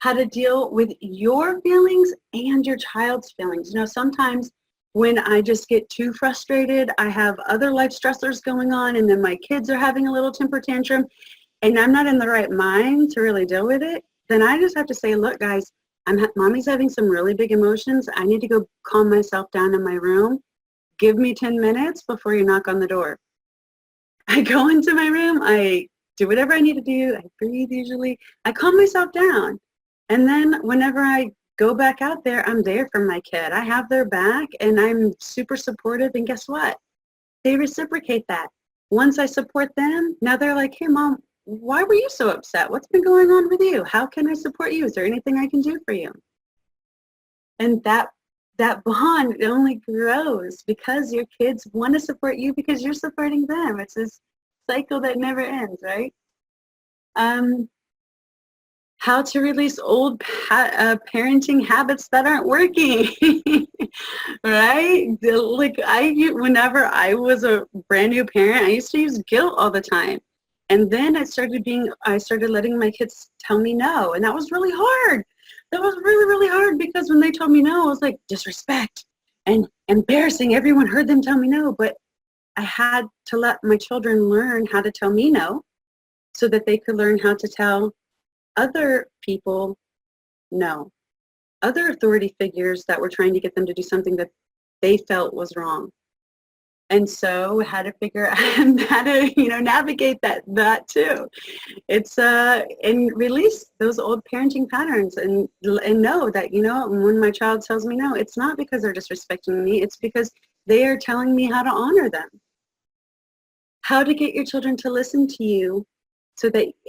how to deal with your feelings and your child's feelings. Sometimes when I just get too frustrated, I have other life stressors going on, and then my kids are having a little temper tantrum, and I'm not in the right mind to really deal with it, then I just have to say, look, guys, mommy's having some really big emotions. I need to go calm myself down in my room. Give me 10 minutes before you knock on the door. I go into my room, I do whatever I need to do, I breathe usually, I calm myself down. And then whenever I go back out there, I'm there for my kid. I have their back, and I'm super supportive, and guess what? They reciprocate that. Once I support them, now they're like, hey, Mom, why were you so upset? What's been going on with you? How can I support you? Is there anything I can do for you? And that bond only grows because your kids want to support you because you're supporting them. It's this cycle that never ends, right? How to release old parenting habits that aren't working, right? Like whenever I was a brand new parent, I used to use guilt all the time. And then I started letting my kids tell me no. And that was really hard. That was really, really hard because when they told me no, I was like disrespect and embarrassing. Everyone heard them tell me no, but I had to let my children learn how to tell me no so that they could learn how to tell other people no, other authority figures that were trying to get them to do something that they felt was wrong. And so how to figure out how to, navigate that too. It's and release those old parenting patterns and know that, when my child tells me no, it's not because they're disrespecting me, it's because they are telling me how to honor them. How to get your children to listen to you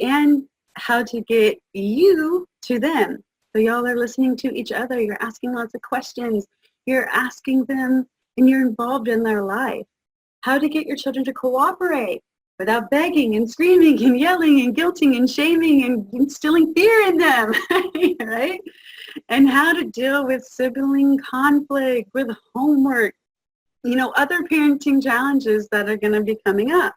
and how to get you to them. So y'all are listening to each other. You're asking lots of questions. You're asking them and you're involved in their life. How to get your children to cooperate without begging and screaming and yelling and guilting and shaming and instilling fear in them, right? And how to deal with sibling conflict, with homework, other parenting challenges that are going to be coming up.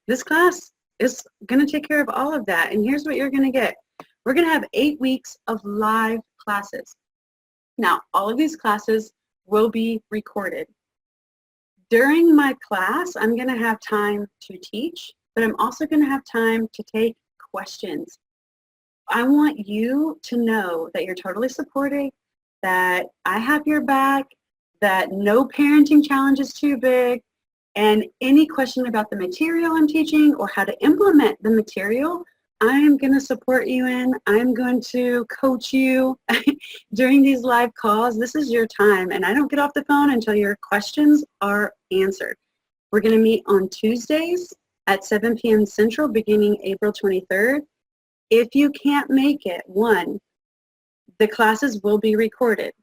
This class is going to take care of all of that. And here's what you're going to get. We're going to have 8 weeks of live classes. Now, all of these classes will be recorded. During my class, I'm going to have time to teach, but I'm also going to have time to take questions. I want you to know that you're totally supported, that I have your back, that no parenting challenge is too big, and any question about the material I'm teaching or how to implement the material, I am going to support you in. I'm going to coach you during these live calls. This is your time, and I don't get off the phone until your questions are answered. We're going to meet on Tuesdays at 7 p.m. Central beginning April 23rd. If you can't make it, the classes will be recorded.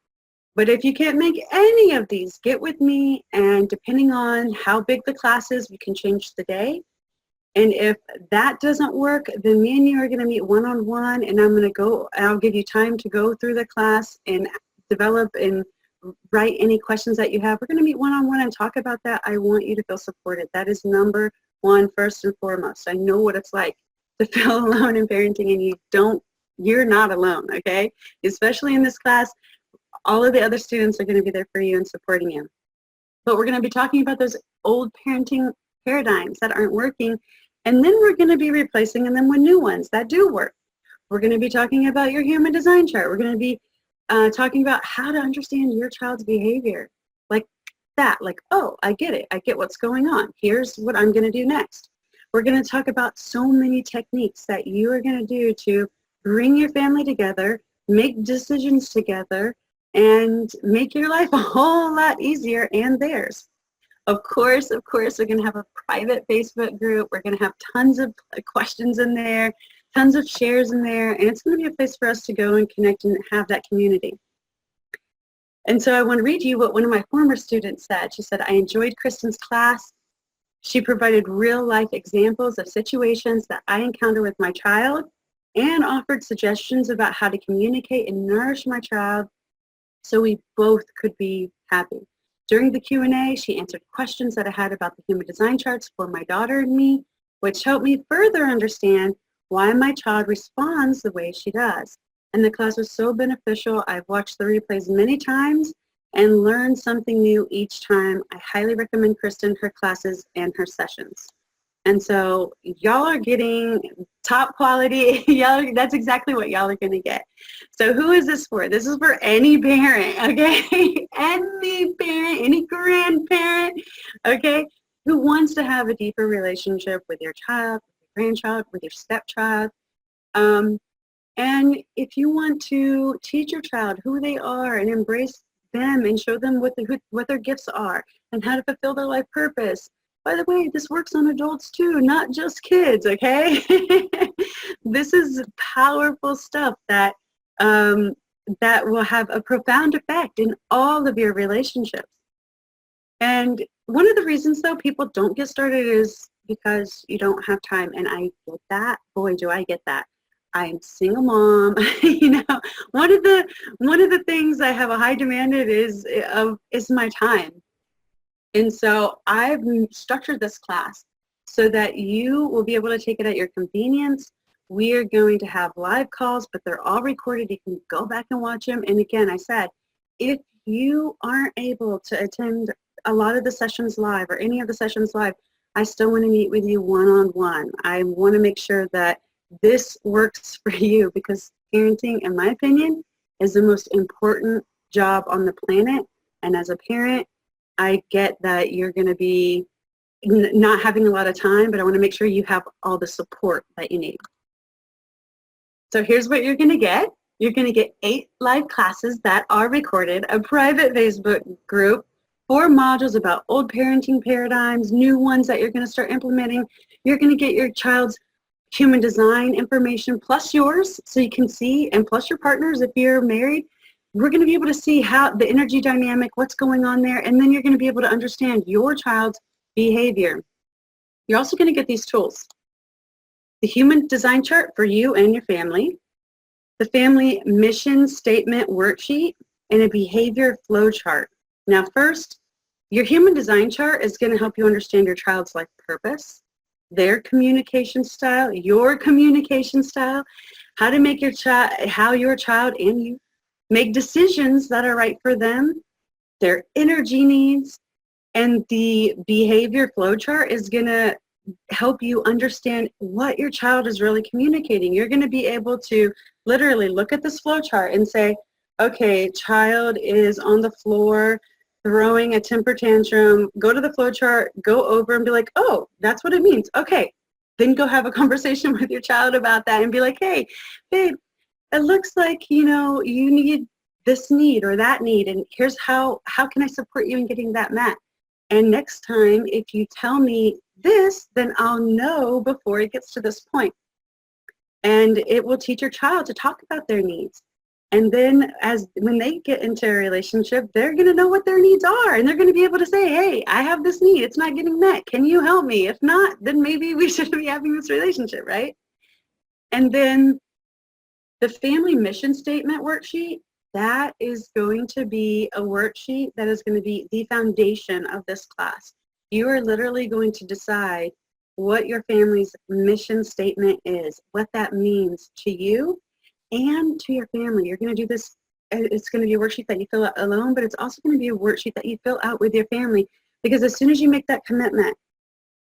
But if you can't make any of these, get with me, and depending on how big the class is, we can change the day. And if that doesn't work, then me and you are going to meet one-on-one, and I'll give you time to go through the class and develop and write any questions that you have. We're going to meet one-on-one and talk about that. I want you to feel supported. That is number one, first and foremost. I know what it's like to feel alone in parenting, and you're not alone, okay? Especially in this class. All of the other students are going to be there for you and supporting you. But we're going to be talking about those old parenting paradigms that aren't working, and then we're going to be replacing them with new ones that do work. We're going to be talking about your human design chart. We're going to be talking about how to understand your child's behavior. Like that, like, oh, I get it. I get what's going on. Here's what I'm going to do next. We're going to talk about so many techniques that you are going to do to bring your family together, make decisions together, and make your life a whole lot easier and theirs. Of course, we're going to have a private Facebook group. We're going to have tons of questions in there, tons of shares in there, and it's going to be a place for us to go and connect and have that community. And so I want to read you what one of my former students said. She said, I enjoyed Kristen's class. She provided real-life examples of situations that I encounter with my child and offered suggestions about how to communicate and nourish my child so we both could be happy. During the Q&A, she answered questions that I had about the human design charts for my daughter and me, which helped me further understand why my child responds the way she does. And the class was so beneficial. I've watched the replays many times and learned something new each time. I highly recommend Kristen, her classes, and her sessions. And so y'all are getting top quality. That's exactly what y'all are going to get. So who is this for? This is for any parent, okay? Any parent, any grandparent, okay, who wants to have a deeper relationship with your child, with your grandchild, with your stepchild. And if you want to teach your child who they are and embrace them and show them what their gifts are and how to fulfill their life purpose. By the way, this works on adults too, not just kids, okay? This is powerful stuff that will have a profound effect in all of your relationships. And one of the reasons, though, people don't get started is because you don't have time. And I get that. Boy, do I get that. I'm single mom. You know, one of the things I have a high demand is my time. And so I've structured this class so that you will be able to take it at your convenience. We are going to have live calls, but they're all recorded. You can go back and watch them. And again, I said, if you aren't able to attend a lot of the sessions live or any of the sessions live, I still want to meet with you one-on-one. I want to make sure that this works for you, because parenting, in my opinion, is the most important job on the planet. And as a parent, I get that you're going to be not having a lot of time, but I want to make sure you have all the support that you need. So here's what you're going to get. You're going to get 8 live classes that are recorded, a private Facebook group, 4 modules about old parenting paradigms, new ones that you're going to start implementing. You're going to get your child's human design information plus yours, so you can see, and plus your partners if you're married. We're going to be able to see how the energy dynamic, what's going on there, and then you're going to be able to understand your child's behavior. You're also going to get these tools. The human design chart for you and your family, the family mission statement worksheet, and a behavior flow chart. Now first, your human design chart is going to help you understand your child's life purpose, their communication style, your communication style, how to make how your child and you make decisions that are right for them, their energy needs, and the behavior flow chart is going to help you understand what your child is really communicating. You're going to be able to literally look at this flow chart and say, okay, child is on the floor throwing a temper tantrum. Go to the flow chart, go over and be like, oh, that's what it means. Okay, then go have a conversation with your child about that and be like, hey, babe, it looks like, you know, you need this need or that need, and here's how can I support you in getting that met? And next time, if you tell me this, then I'll know before it gets to this point. And it will teach your child to talk about their needs. And then when they get into a relationship, they're going to know what their needs are. And they're going to be able to say, hey, I have this need. It's not getting met. Can you help me? If not, then maybe we shouldn't be having this relationship, right? And then the family mission statement worksheet, that is going to be a worksheet that is going to be the foundation of this class. You are literally going to decide what your family's mission statement is, what that means to you and to your family. You're going to do this, it's going to be a worksheet that you fill out alone, but it's also going to be a worksheet that you fill out with your family, because as soon as you make that commitment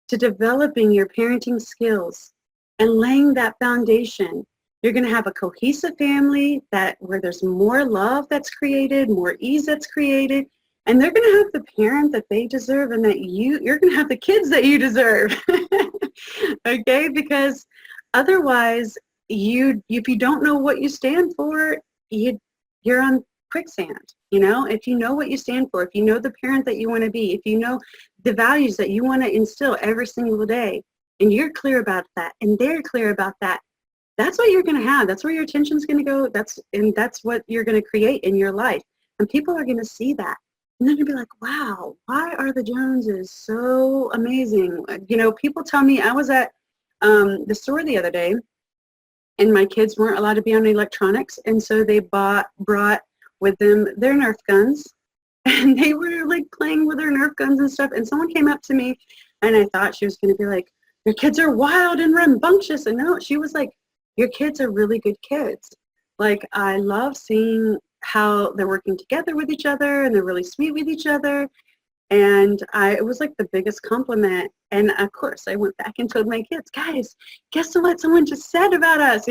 to developing your parenting skills and laying that foundation, you're going to have a cohesive family where there's more love that's created, more ease that's created, and they're going to have the parent that they deserve, and that you're going to have the kids that you deserve. Okay? Because otherwise, if you don't know what you stand for, you're on quicksand. You know, if you know what you stand for, if you know the parent that you want to be, if you know the values that you want to instill every single day, and you're clear about that, and they're clear about that, that's what you're going to have. That's where your attention's going to go. That's what you're going to create in your life. And people are going to see that. And they're going to be like, wow, why are the Joneses so amazing? You know, people tell me, I was at the store the other day, and my kids weren't allowed to be on electronics. And so they brought with them their Nerf guns. And they were like playing with their Nerf guns and stuff. And someone came up to me, and I thought she was going to be like, your kids are wild and rambunctious. And no, she was like, your kids are really good kids. Like, I love seeing how they're working together with each other, and they're really sweet with each other. And it was like the biggest compliment. And of course, I went back and told my kids, guys, guess what someone just said about us?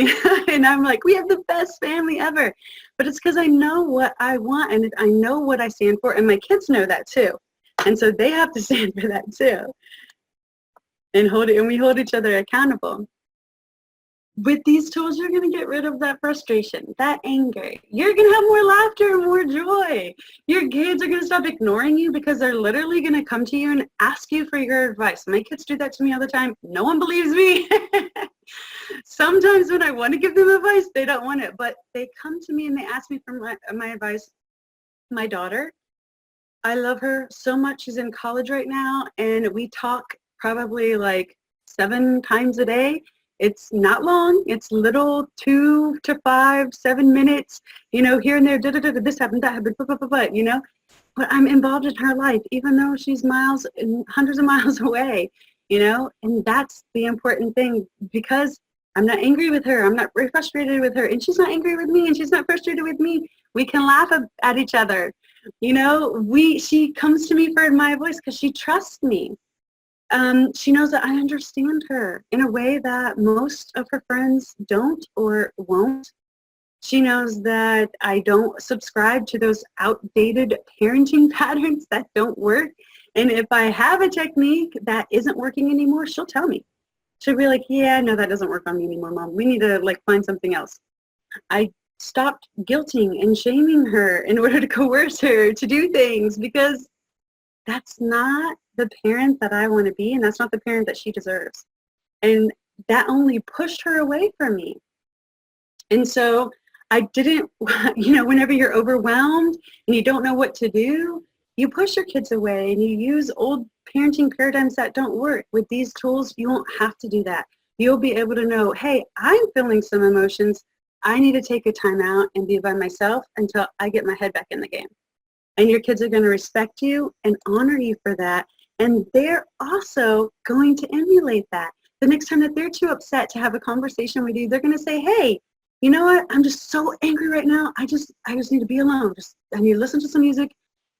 And I'm like, we have the best family ever. But it's because I know what I want, and I know what I stand for. And my kids know that too. And so they have to stand for that too. And we hold each other accountable. With these tools, you're going to get rid of that frustration, that anger. You're going to have more laughter and more joy. Your kids are going to stop ignoring you, because they're literally going to come to you and ask you for your advice. My kids do that to me all the time. No one believes me. Sometimes when I want to give them advice, they don't want it. But they come to me and they ask me for my advice. My daughter, I love her so much. She's in college right now, and we talk probably like 7 times a day. It's not long. It's little 2 to 5, 7 minutes, you know, here and there, this happened, that happened, you know. But I'm involved in her life, even though she's miles and hundreds of miles away, you know, and that's the important thing, because I'm not angry with her. I'm not frustrated with her, and she's not angry with me, and she's not frustrated with me. We can laugh at each other. You know, she comes to me for my voice because she trusts me. She knows that I understand her in a way that most of her friends don't or won't. She knows that I don't subscribe to those outdated parenting patterns that don't work. And if I have a technique that isn't working anymore, she'll tell me. She'll be like, yeah, no, that doesn't work on me anymore, Mom. We need to like find something else. I stopped guilting and shaming her in order to coerce her to do things, because that's not the parent that I want to be, and that's not the parent that she deserves. And that only pushed her away from me. And so I didn't, you know, whenever you're overwhelmed and you don't know what to do, you push your kids away and you use old parenting paradigms that don't work. With these tools, you won't have to do that. You'll be able to know, hey, I'm feeling some emotions. I need to take a time out and be by myself until I get my head back in the game. And your kids are going to respect you and honor you for that. And they're also going to emulate that. The next time that they're too upset to have a conversation with you, they're going to say, hey, you know what? I'm just so angry right now. I just need to be alone. I need to listen to some music,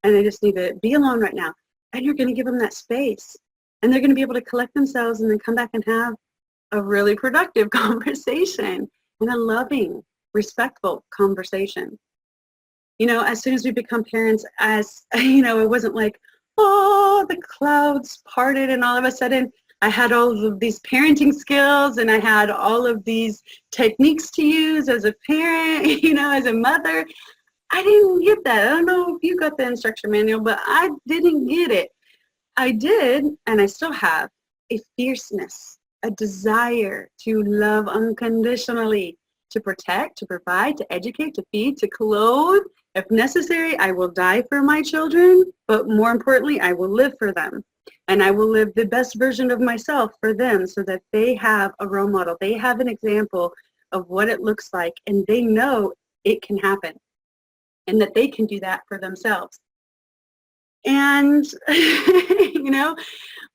and I just need to be alone right now. And you're going to give them that space. And they're going to be able to collect themselves and then come back and have a really productive conversation and a loving, respectful conversation. You know, as soon as we become parents, as, you know, it wasn't like, oh, the clouds parted and all of a sudden I had all of these parenting skills and I had all of these techniques to use as a parent, you know, as a mother. I didn't get that. I don't know if you got the instruction manual, but I didn't get it. I did, and I still have, a fierceness, a desire to love unconditionally, to protect, to provide, to educate, to feed, to clothe. If necessary, I will die for my children, but more importantly, I will live for them. And I will live the best version of myself for them so that they have a role model. They have an example of what it looks like, and they know it can happen and that they can do that for themselves. And, you know,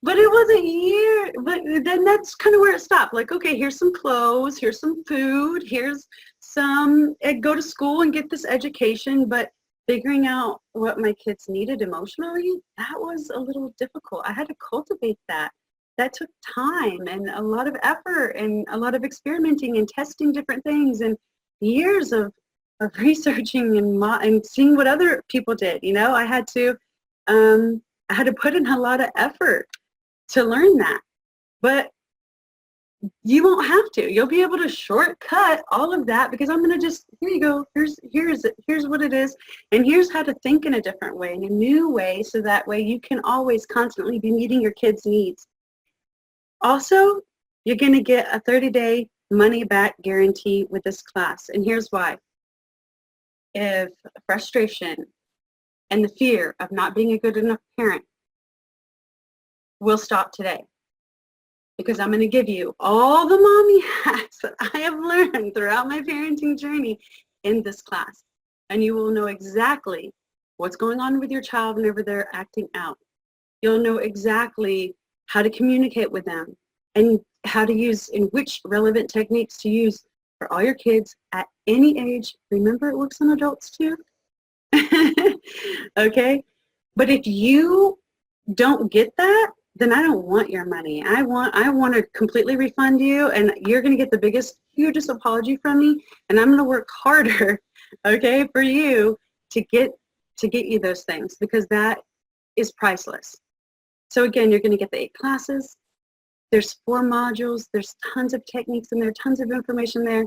but it wasn't year. But then that's kind of where it stopped. Like, okay, here's some clothes, here's some food, here's some, go to school and get this education. But figuring out what my kids needed emotionally, that was a little difficult. I had to cultivate that. That took time and a lot of effort and a lot of experimenting and testing different things and years of researching and seeing what other people did. You know, I had to put in a lot of effort to learn that. But you won't have to. You'll be able to shortcut all of that, because I'm going to just, here you go, here's what it is, and here's how to think in a different way, in a new way, so that way you can always constantly be meeting your kids' needs. Also, you're going to get a 30-day money-back guarantee with this class, and here's why. If frustration and the fear of not being a good enough parent will stop today, because I'm going to give you all the mommy hacks that I have learned throughout my parenting journey in this class. And you will know exactly what's going on with your child whenever they're acting out. You'll know exactly how to communicate with them and how to use and which relevant techniques to use for all your kids at any age. Remember, it works on adults too. Okay? But if you don't get that, then I don't want your money. I want to completely refund you, and you're going to get the biggest, hugest apology from me, and I'm going to work harder, okay, for you to get you those things, because that is priceless. So again, you're going to get the 8 classes. There's 4 modules. There's tons of techniques in there, tons of information there.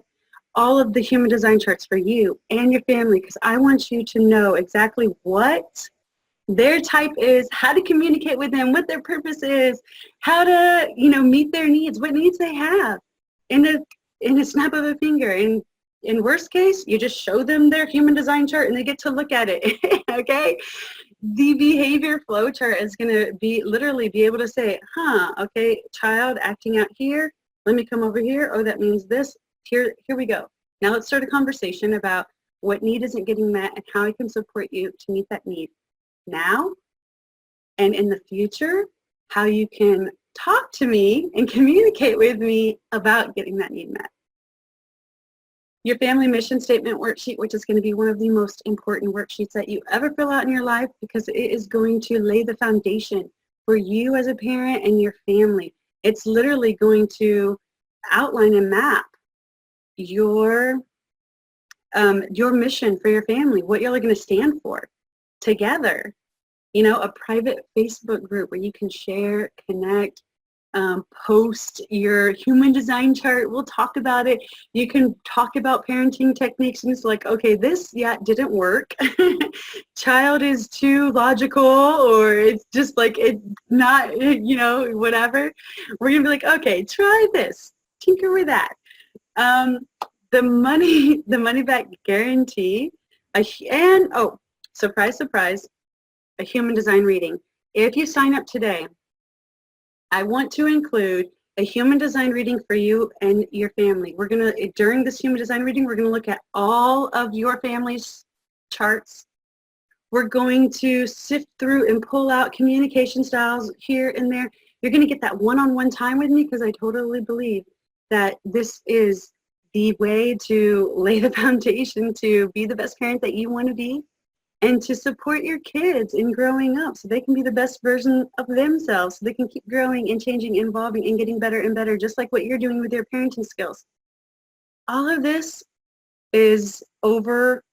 All of the human design charts for you and your family, because I want you to know exactly what their type is, how to communicate with them, what their purpose is, how to, you know, meet their needs, what needs they have in a snap of a finger. And in worst case, you just show them their human design chart and they get to look at it, okay? the behavior flow chart is going to be literally be able to say, okay, child acting out here. Let me come over here. Oh, that means this. Here we go. Now let's start a conversation about what need isn't getting met and how I can support you to meet that need now and in the future, how you can talk to me and communicate with me about getting that need met. Your family mission statement worksheet, which is going to be one of the most important worksheets that you ever fill out in your life, because it is going to lay the foundation for you as a parent and your family. It's literally going to outline and map your mission for your family, what you're going to stand for together. You know, a private Facebook group where you can share, connect, post your human design chart. We'll talk about it. You can talk about parenting techniques, and it's like, okay, this didn't work. Child is too logical, or it's just like it's not, you know, whatever. We're gonna be like, okay, try this, tinker with that. The money back guarantee, and oh, surprise, surprise, a human design reading. If you sign up today, I want to include a human design reading for you and your family. We're going to, during this human design reading, we're going to look at all of your family's charts. We're going to sift through and pull out communication styles here and there. You're going to get that one-on-one time with me, because I totally believe that this is the way to lay the foundation to be the best parent that you want to be, and to support your kids in growing up so they can be the best version of themselves, so they can keep growing and changing, evolving, and getting better and better, just like what you're doing with your parenting skills. All of this is over,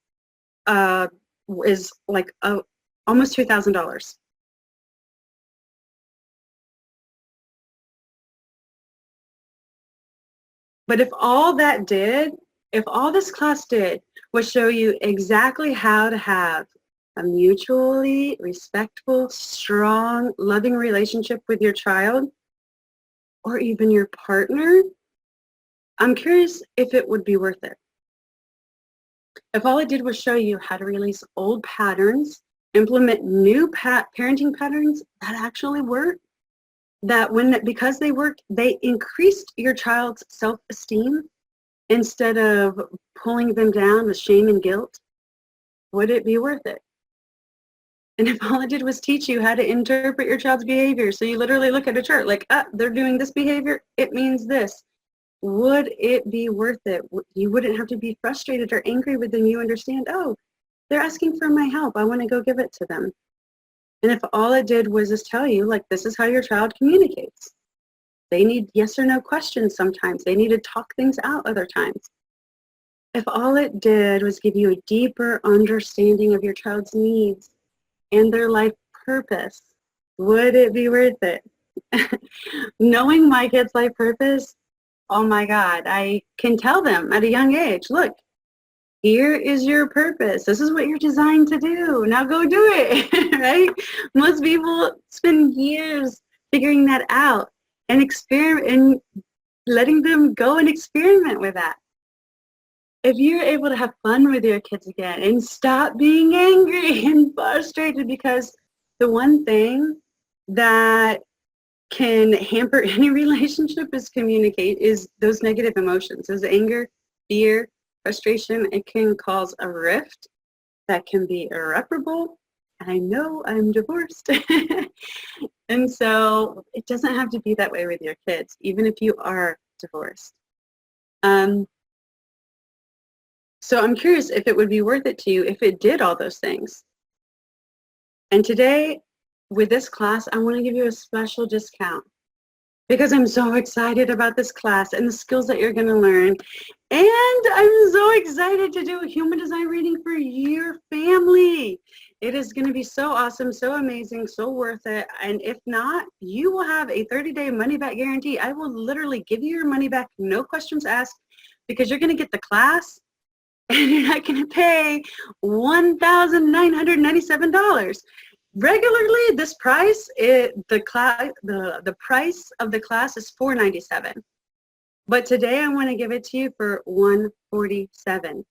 is like almost $2,000. But if all this class did was show you exactly how to have a mutually respectful, strong, loving relationship with your child, or even your partner, I'm curious if it would be worth it. If all it did was show you how to release old patterns, implement new parenting patterns that actually work, because they worked, they increased your child's self-esteem instead of pulling them down with shame and guilt, would it be worth it? And if all it did was teach you how to interpret your child's behavior, so you literally look at a chart like, they're doing this behavior, it means this, would it be worth it? You wouldn't have to be frustrated or angry with them. You understand, oh, they're asking for my help. I want to go give it to them. And if all it did was just tell you, like, this is how your child communicates. They need yes or no questions sometimes. They need to talk things out other times. If all it did was give you a deeper understanding of your child's needs and their life purpose, would it be worth it? Knowing my kids' life purpose, oh my God, I can tell them at a young age, look, here is your purpose. This is what you're designed to do. Now go do it, right? Most people spend years figuring that out and experiment and letting them go and experiment with that. If you're able to have fun with your kids again and stop being angry and frustrated, because the one thing that can hamper any relationship is those negative emotions, is anger, fear, frustration. It can cause a rift that can be irreparable. I know I'm divorced. And so it doesn't have to be that way with your kids, even if you are divorced. So I'm curious if it would be worth it to you if it did all those things. And today, with this class, I want to give you a special discount because I'm so excited about this class and the skills that you're going to learn. And I'm so excited to do a human design reading for your family. It is going to be so awesome, so amazing, so worth it. And if not, you will have a 30-day money-back guarantee. I will literally give you your money back, no questions asked, because you're going to get the class and you're not going to pay $1,997. Regularly, this price, the price of the class is $497. But today I want to give it to you for $147.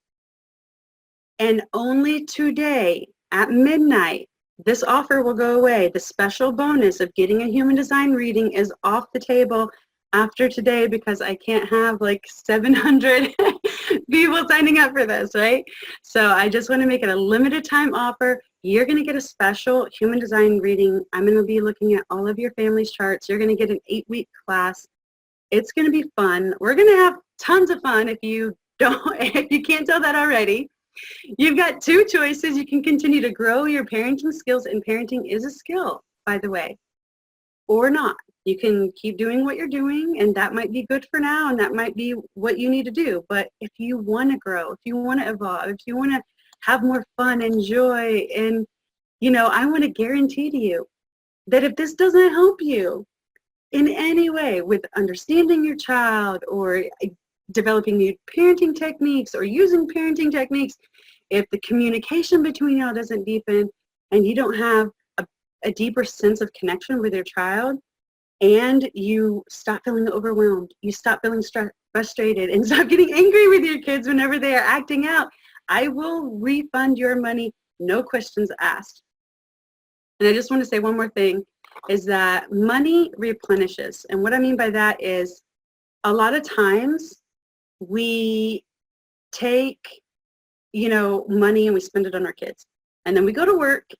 And only today at midnight, this offer will go away. The special bonus of getting a human design reading is off the table after today because I can't have like 700 people signing up for this, right? So I just want to make it a limited time offer. You're going to get a special human design reading. I'm going to be looking at all of your family's charts. You're going to get an 8-week class. It's going to be fun. We're going to have tons of fun if you don't, if you can't tell that already. You've got two choices. You can continue to grow your parenting skills, and parenting is a skill, by the way, or not. You can keep doing what you're doing, and that might be good for now, and that might be what you need to do. But if you want to grow, if you want to evolve, if you want to have more fun and joy, and, you know, I want to guarantee to you that if this doesn't help you in any way with understanding your child or developing new parenting techniques or using parenting techniques, if the communication between y'all doesn't deepen and you don't have a deeper sense of connection with your child, and you stop feeling overwhelmed, you stop feeling frustrated, and stop getting angry with your kids whenever they are acting out, I will refund your money, no questions asked. And I just want to say one more thing, is that money replenishes. And what I mean by that is a lot of times we take, you know, money and we spend it on our kids. And then we go to work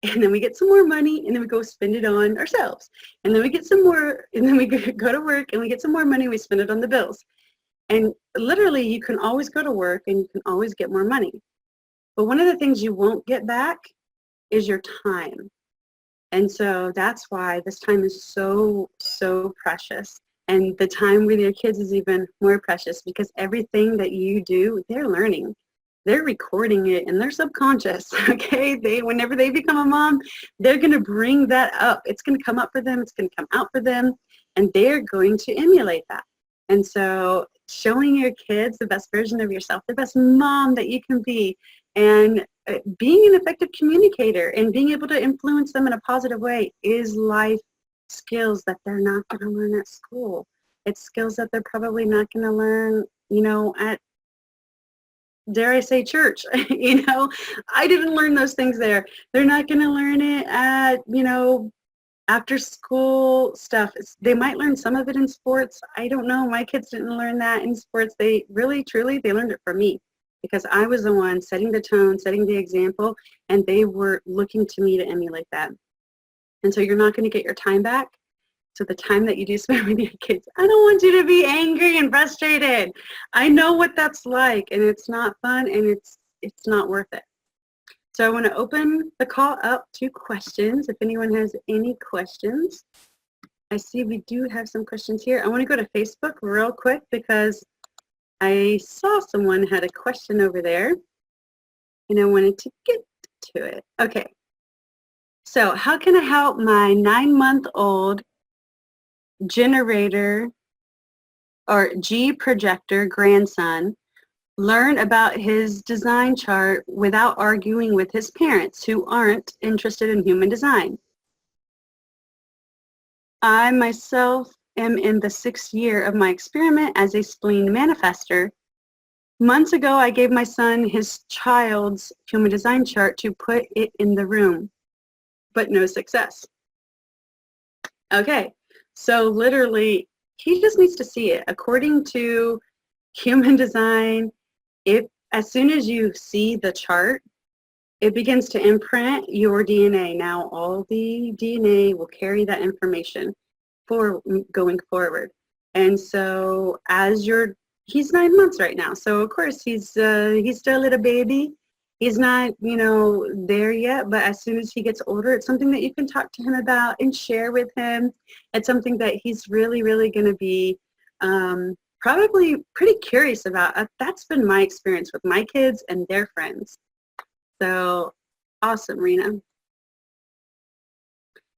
and then we get some more money and then we go spend it on ourselves. And then we get some more, and then we go to work and we get some more money, we spend it on the bills. And literally you can always go to work and you can always get more money. But one of the things you won't get back is your time. And so that's why this time is so, so precious. And the time with your kids is even more precious because everything that you do, they're learning. They're recording it in their subconscious, okay? Whenever they become a mom, they're going to bring that up. It's going to come up for them. It's going to come out for them. And they're going to emulate that. And so showing your kids the best version of yourself, the best mom that you can be, and being an effective communicator and being able to influence them in a positive way is life skills that they're not going to learn at school. It's skills that they're probably not going to learn, you know, at, dare I say, church. You know, I didn't learn those things there. They're not going to learn it at, you know, after school stuff. They might learn some of it in sports. I don't know. My kids didn't learn that in sports. They really, truly, they learned it from me because I was the one setting the tone, setting the example, and they were looking to me to emulate that. And so you're not going to get your time back. So the time that you do spend with your kids, I don't want you to be angry and frustrated. I know what that's like, and it's not fun, and it's not worth it. So I want to open the call up to questions. If anyone has any questions. I see we do have some questions here. I want to go to Facebook real quick because I saw someone had a question over there, and I wanted to get to it. Okay. So how can I help my 9-month-old generator or G projector grandson learn about his design chart without arguing with his parents who aren't interested in human design? I myself am in the 6th year of my experiment as a spleen manifester. Months ago, I gave my son his child's human design chart to put it in the room, but no success. Okay, so literally, he just needs to see it. According to human design, as soon as you see the chart, it begins to imprint your DNA. Now, all the DNA will carry that information for going forward. And so, he's 9 months right now. So of course he's still a little baby. He's not, you know, there yet, but as soon as he gets older, it's something that you can talk to him about and share with him. It's something that he's really, really going to be probably pretty curious about. That's been my experience with my kids and their friends. So awesome, Rena.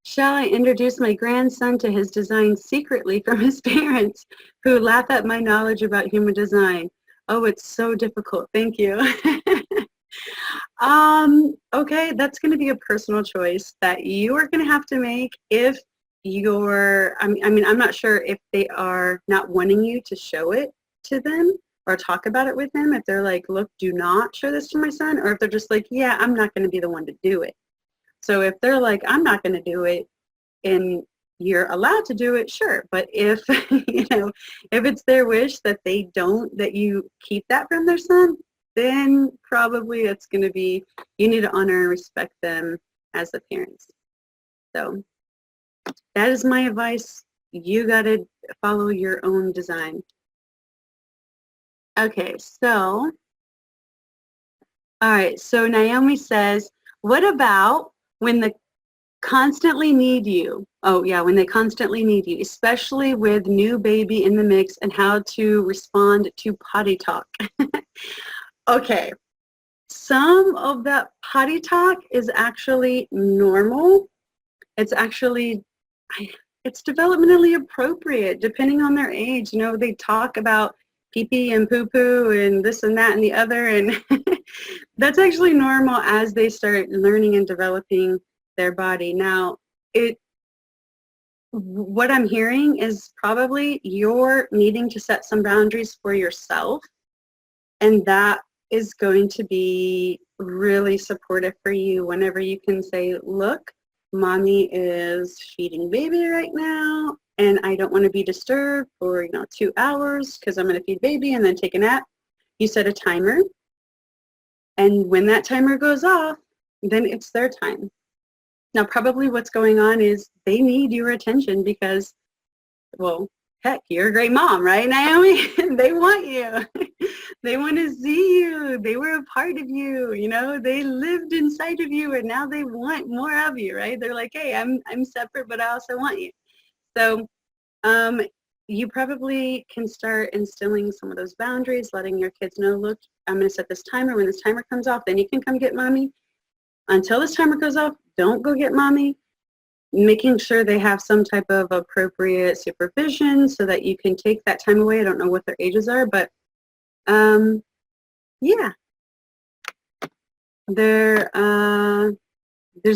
Shall I introduce my grandson to his design secretly from his parents who laugh at my knowledge about human design? Oh, it's so difficult. Thank you. Okay, that's going to be a personal choice that you are going to have to make if you're, I mean, I'm not sure if they are not wanting you to show it to them or talk about it with them. If they're like, look, do not show this to my son, or if they're just like, yeah, I'm not going to be the one to do it. So if they're like, I'm not going to do it, and you're allowed to do it, sure. But if, if it's their wish that they don't, that you keep that from their son, then probably it's going to be, you need to honor and respect them as the parents. So that is my advice. You got to follow your own design. Okay, so, all right, so Naomi says, what about when they constantly need you? Oh yeah, when they constantly need you, especially with new baby in the mix and how to respond to potty talk. Okay, some of that potty talk is actually normal. It's actually, it's developmentally appropriate depending on their age. They talk about pee-pee and poo-poo and this and that and the other, and that's actually normal as they start learning and developing their body. Now, what I'm hearing is probably you're needing to set some boundaries for yourself, and that is going to be really supportive for you whenever you can say, look, mommy is feeding baby right now, and I don't want to be disturbed for 2 hours because I'm going to feed baby and then take a nap. You set a timer, and when that timer goes off, then it's their time. Now, probably what's going on is they need your attention because, well, heck, you're a great mom, right, Naomi? They want you. They want to see you. They were a part of you, They lived inside of you, and now they want more of you, right? They're like, hey, I'm separate, but I also want you. So you probably can start instilling some of those boundaries, letting your kids know, look, I'm going to set this timer. When this timer comes off, then you can come get mommy. Until this timer goes off, don't go get mommy. Making sure they have some type of appropriate supervision so that you can take that time away. I don't know what their ages are, but yeah. There's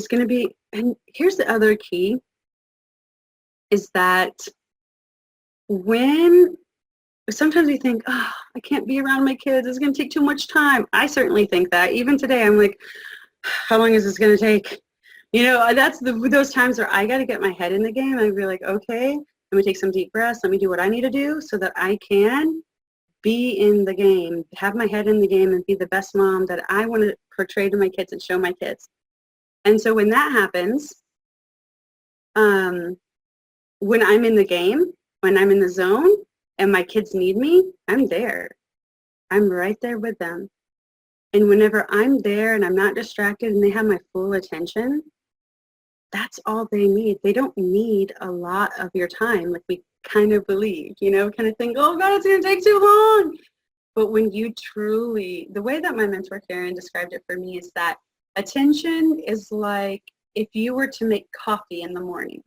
going to be, and here's the other key, is that sometimes we think, oh, I can't be around my kids, it's going to take too much time. I certainly think that. Even today, I'm like, how long is this going to take? That's those times where I got to get my head in the game. I'd be like, okay, let me take some deep breaths. Let me do what I need to do so that I can be in the game, have my head in the game, and be the best mom that I want to portray to my kids and show my kids. And so when that happens, when I'm in the game, when I'm in the zone, and my kids need me, I'm there. I'm right there with them. And whenever I'm there and I'm not distracted and they have my full attention, that's all they need. They don't need a lot of your time like we kind of believe, kind of think, oh God, it's going to take too long. But when you truly, the way that my mentor Karen described it for me is that attention is like if you were to make coffee in the morning,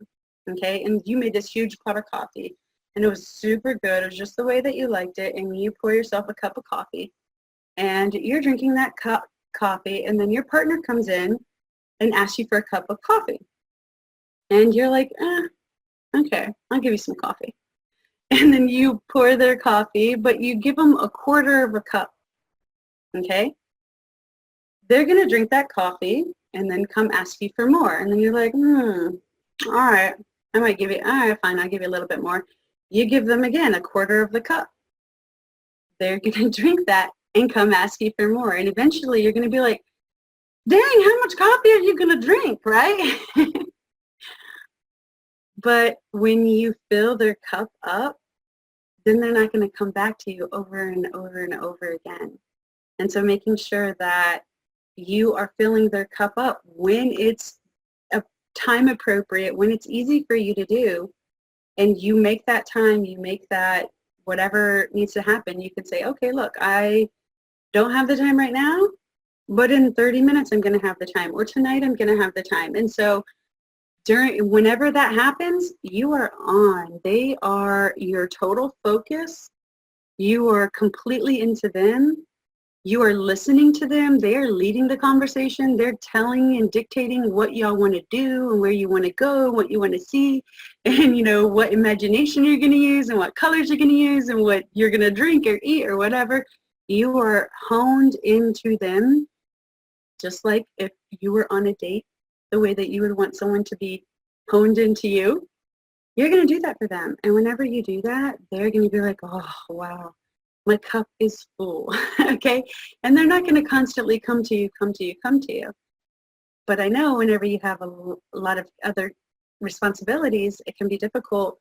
okay, and you made this huge pot of coffee and it was super good. It was just the way that you liked it, and you pour yourself a cup of coffee and you're drinking that cup coffee, and then your partner comes in and asks you for a cup of coffee. And you're like, okay, I'll give you some coffee. And then you pour their coffee, but you give them a quarter of a cup, okay? They're going to drink that coffee and then come ask you for more. And then you're like, all right, I might give you, all right, fine, I'll give you a little bit more. You give them again a quarter of the cup. They're going to drink that and come ask you for more. And eventually you're going to be like, dang, how much coffee are you going to drink, right? But when you fill their cup up, then they're not going to come back to you over and over and over again. And so making sure that you are filling their cup up when it's time appropriate, when it's easy for you to do, and you make that time, you make that whatever needs to happen. You could say, okay, look, I don't have the time right now, but in 30 minutes I'm going to have the time, or tonight I'm going to have the time. And so whenever that happens, you are on. They are your total focus. You are completely into them. You are listening to them. They are leading the conversation. They're telling and dictating what y'all want to do and where you want to go, what you want to see, and what imagination you're going to use and what colors you're going to use and what you're going to drink or eat or whatever. You are honed into them, just like if you were on a date the way that you would want someone to be honed into you, you're going to do that for them. And whenever you do that, they're going to be like, oh, wow, my cup is full, okay? And they're not going to constantly come to you, come to you, come to you. But I know whenever you have a lot of other responsibilities, it can be difficult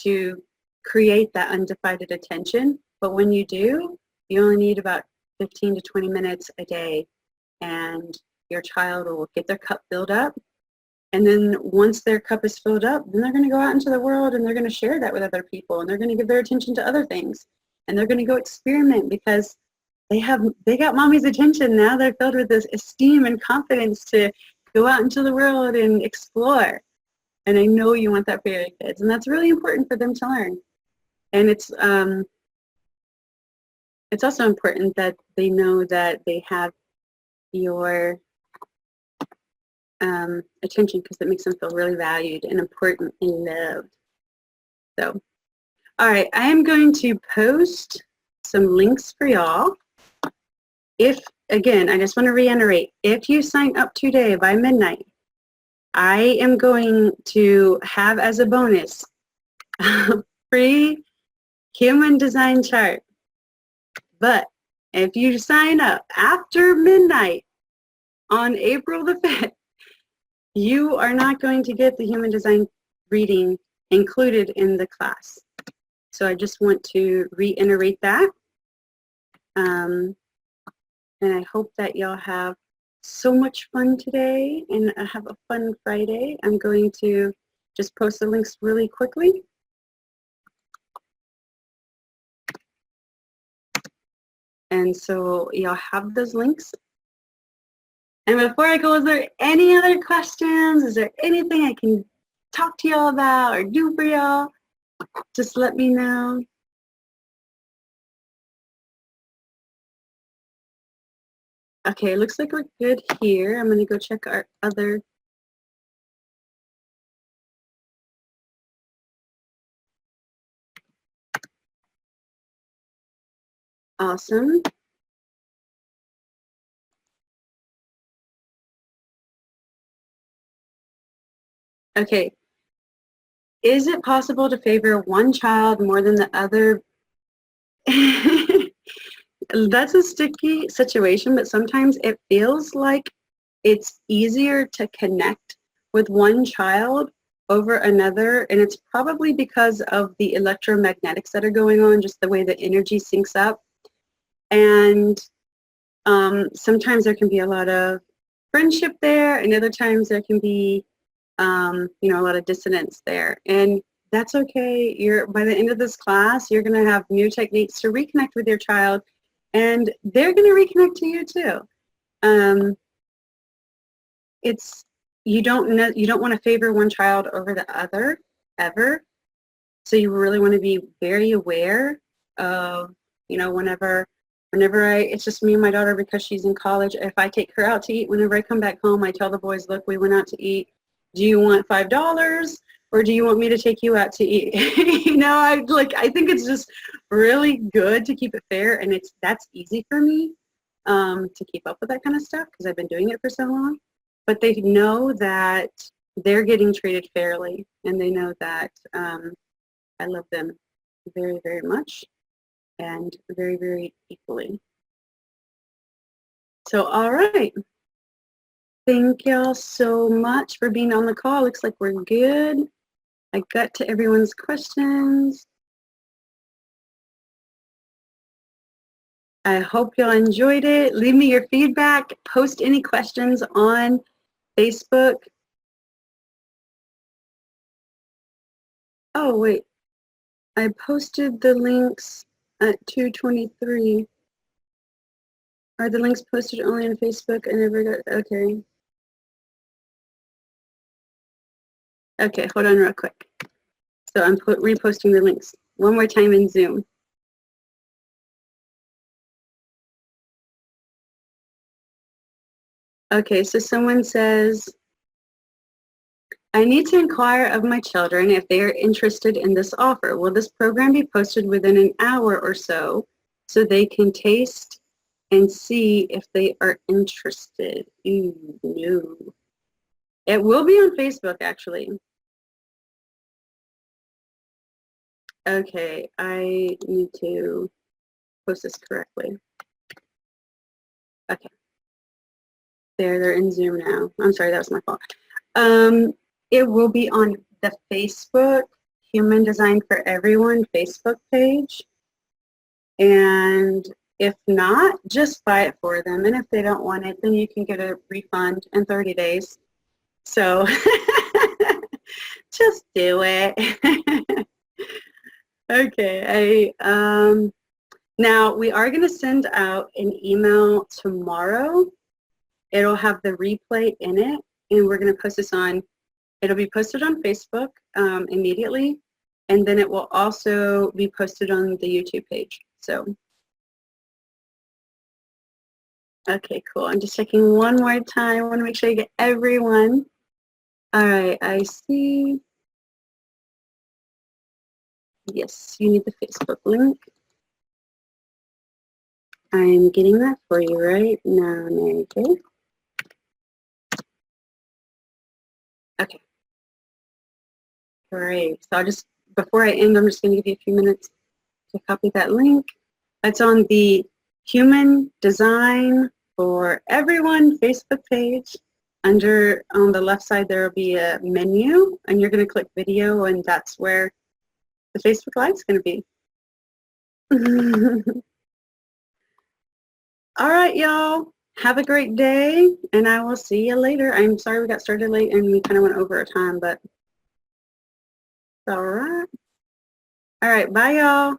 to create that undivided attention. But when you do, you only need about 15 to 20 minutes a day, and your child will get their cup filled up. And then once their cup is filled up, then they're going to go out into the world and they're going to share that with other people, and they're going to give their attention to other things, and they're going to go experiment because they got mommy's attention. Now they're filled with this esteem and confidence to go out into the world and explore. And I know you want that for your kids, and that's really important for them to learn. And it's also important that they know that they have your attention, because it makes them feel really valued and important and loved. So, all right, I am going to post some links for y'all. If, again, I just want to reiterate, if you sign up today by midnight, I am going to have as a bonus a free human design chart. But if you sign up after midnight on April the 5th, you are not going to get the human design reading included in the class. So I just want to reiterate that. And I hope that y'all have so much fun today and have a fun Friday. I'm going to just post the links really quickly. And so y'all have those links. And before I go, is there any other questions? Is there anything I can talk to y'all about or do for y'all? Just let me know. Okay, looks like we're good here. I'm going to go check our other. Awesome. Okay. Is it possible to favor one child more than the other? That's a sticky situation, but sometimes it feels like it's easier to connect with one child over another, and it's probably because of the electromagnetics that are going on, just the way the energy syncs up. And sometimes there can be a lot of friendship there, and other times there can be you know, a lot of dissonance there. And that's okay. By the end of this class, you're going to have new techniques to reconnect with your child, and they're going to reconnect to you too. You don't want to favor one child over the other ever. So you really want to be very aware of, you know, whenever it's just me and my daughter because she's in college. If I take her out to eat, whenever I come back home, I tell the boys, look, we went out to eat. Do you want $5 or do you want me to take you out to eat? You know, I think it's just really good to keep it fair, and that's easy for me to keep up with that kind of stuff because I've been doing it for so long. But they know that they're getting treated fairly, and they know that I love them very, very much and very, very equally. So, all right. Thank y'all so much for being on the call. Looks like we're good. I got to everyone's questions. I hope y'all enjoyed it. Leave me your feedback. Post any questions on Facebook. Oh, wait. I posted the links at 2:23. Are the links posted only on Facebook? I never got, okay. Okay, hold on real quick. So I'm reposting the links one more time in Zoom. Okay, so someone says, I need to inquire of my children if they are interested in this offer. Will this program be posted within an hour or so they can taste and see if they are interested? Ooh, no. It will be on Facebook, actually. Okay, I need to post this correctly. Okay. There, they're in Zoom now. I'm sorry, that was my fault. It will be on the Facebook Human Design for Everyone Facebook page. And if not, just buy it for them. And if they don't want it, then you can get a refund in 30 days. So just do it. Okay. Now we are going to send out an email tomorrow. It'll have the replay in it, and we're going to post this on, it'll be posted on Facebook immediately, and then it will also be posted on the YouTube page. So, okay, cool. I'm just checking one more time. I want to make sure I get everyone. All right, I see. Yes, you need the Facebook link. I'm getting that for you right now, Mary Kay. Okay. Great. So I'll just, before I end, I'm just going to give you a few minutes to copy that link. That's on the Human Design for Everyone Facebook page. Under, on the left side, there will be a menu, and you're going to click video, and that's where the Facebook Live is going to be. All right, y'all. Have a great day, and I will see you later. I'm sorry we got started late and we kind of went over our time, but it's all right. All right, bye, y'all.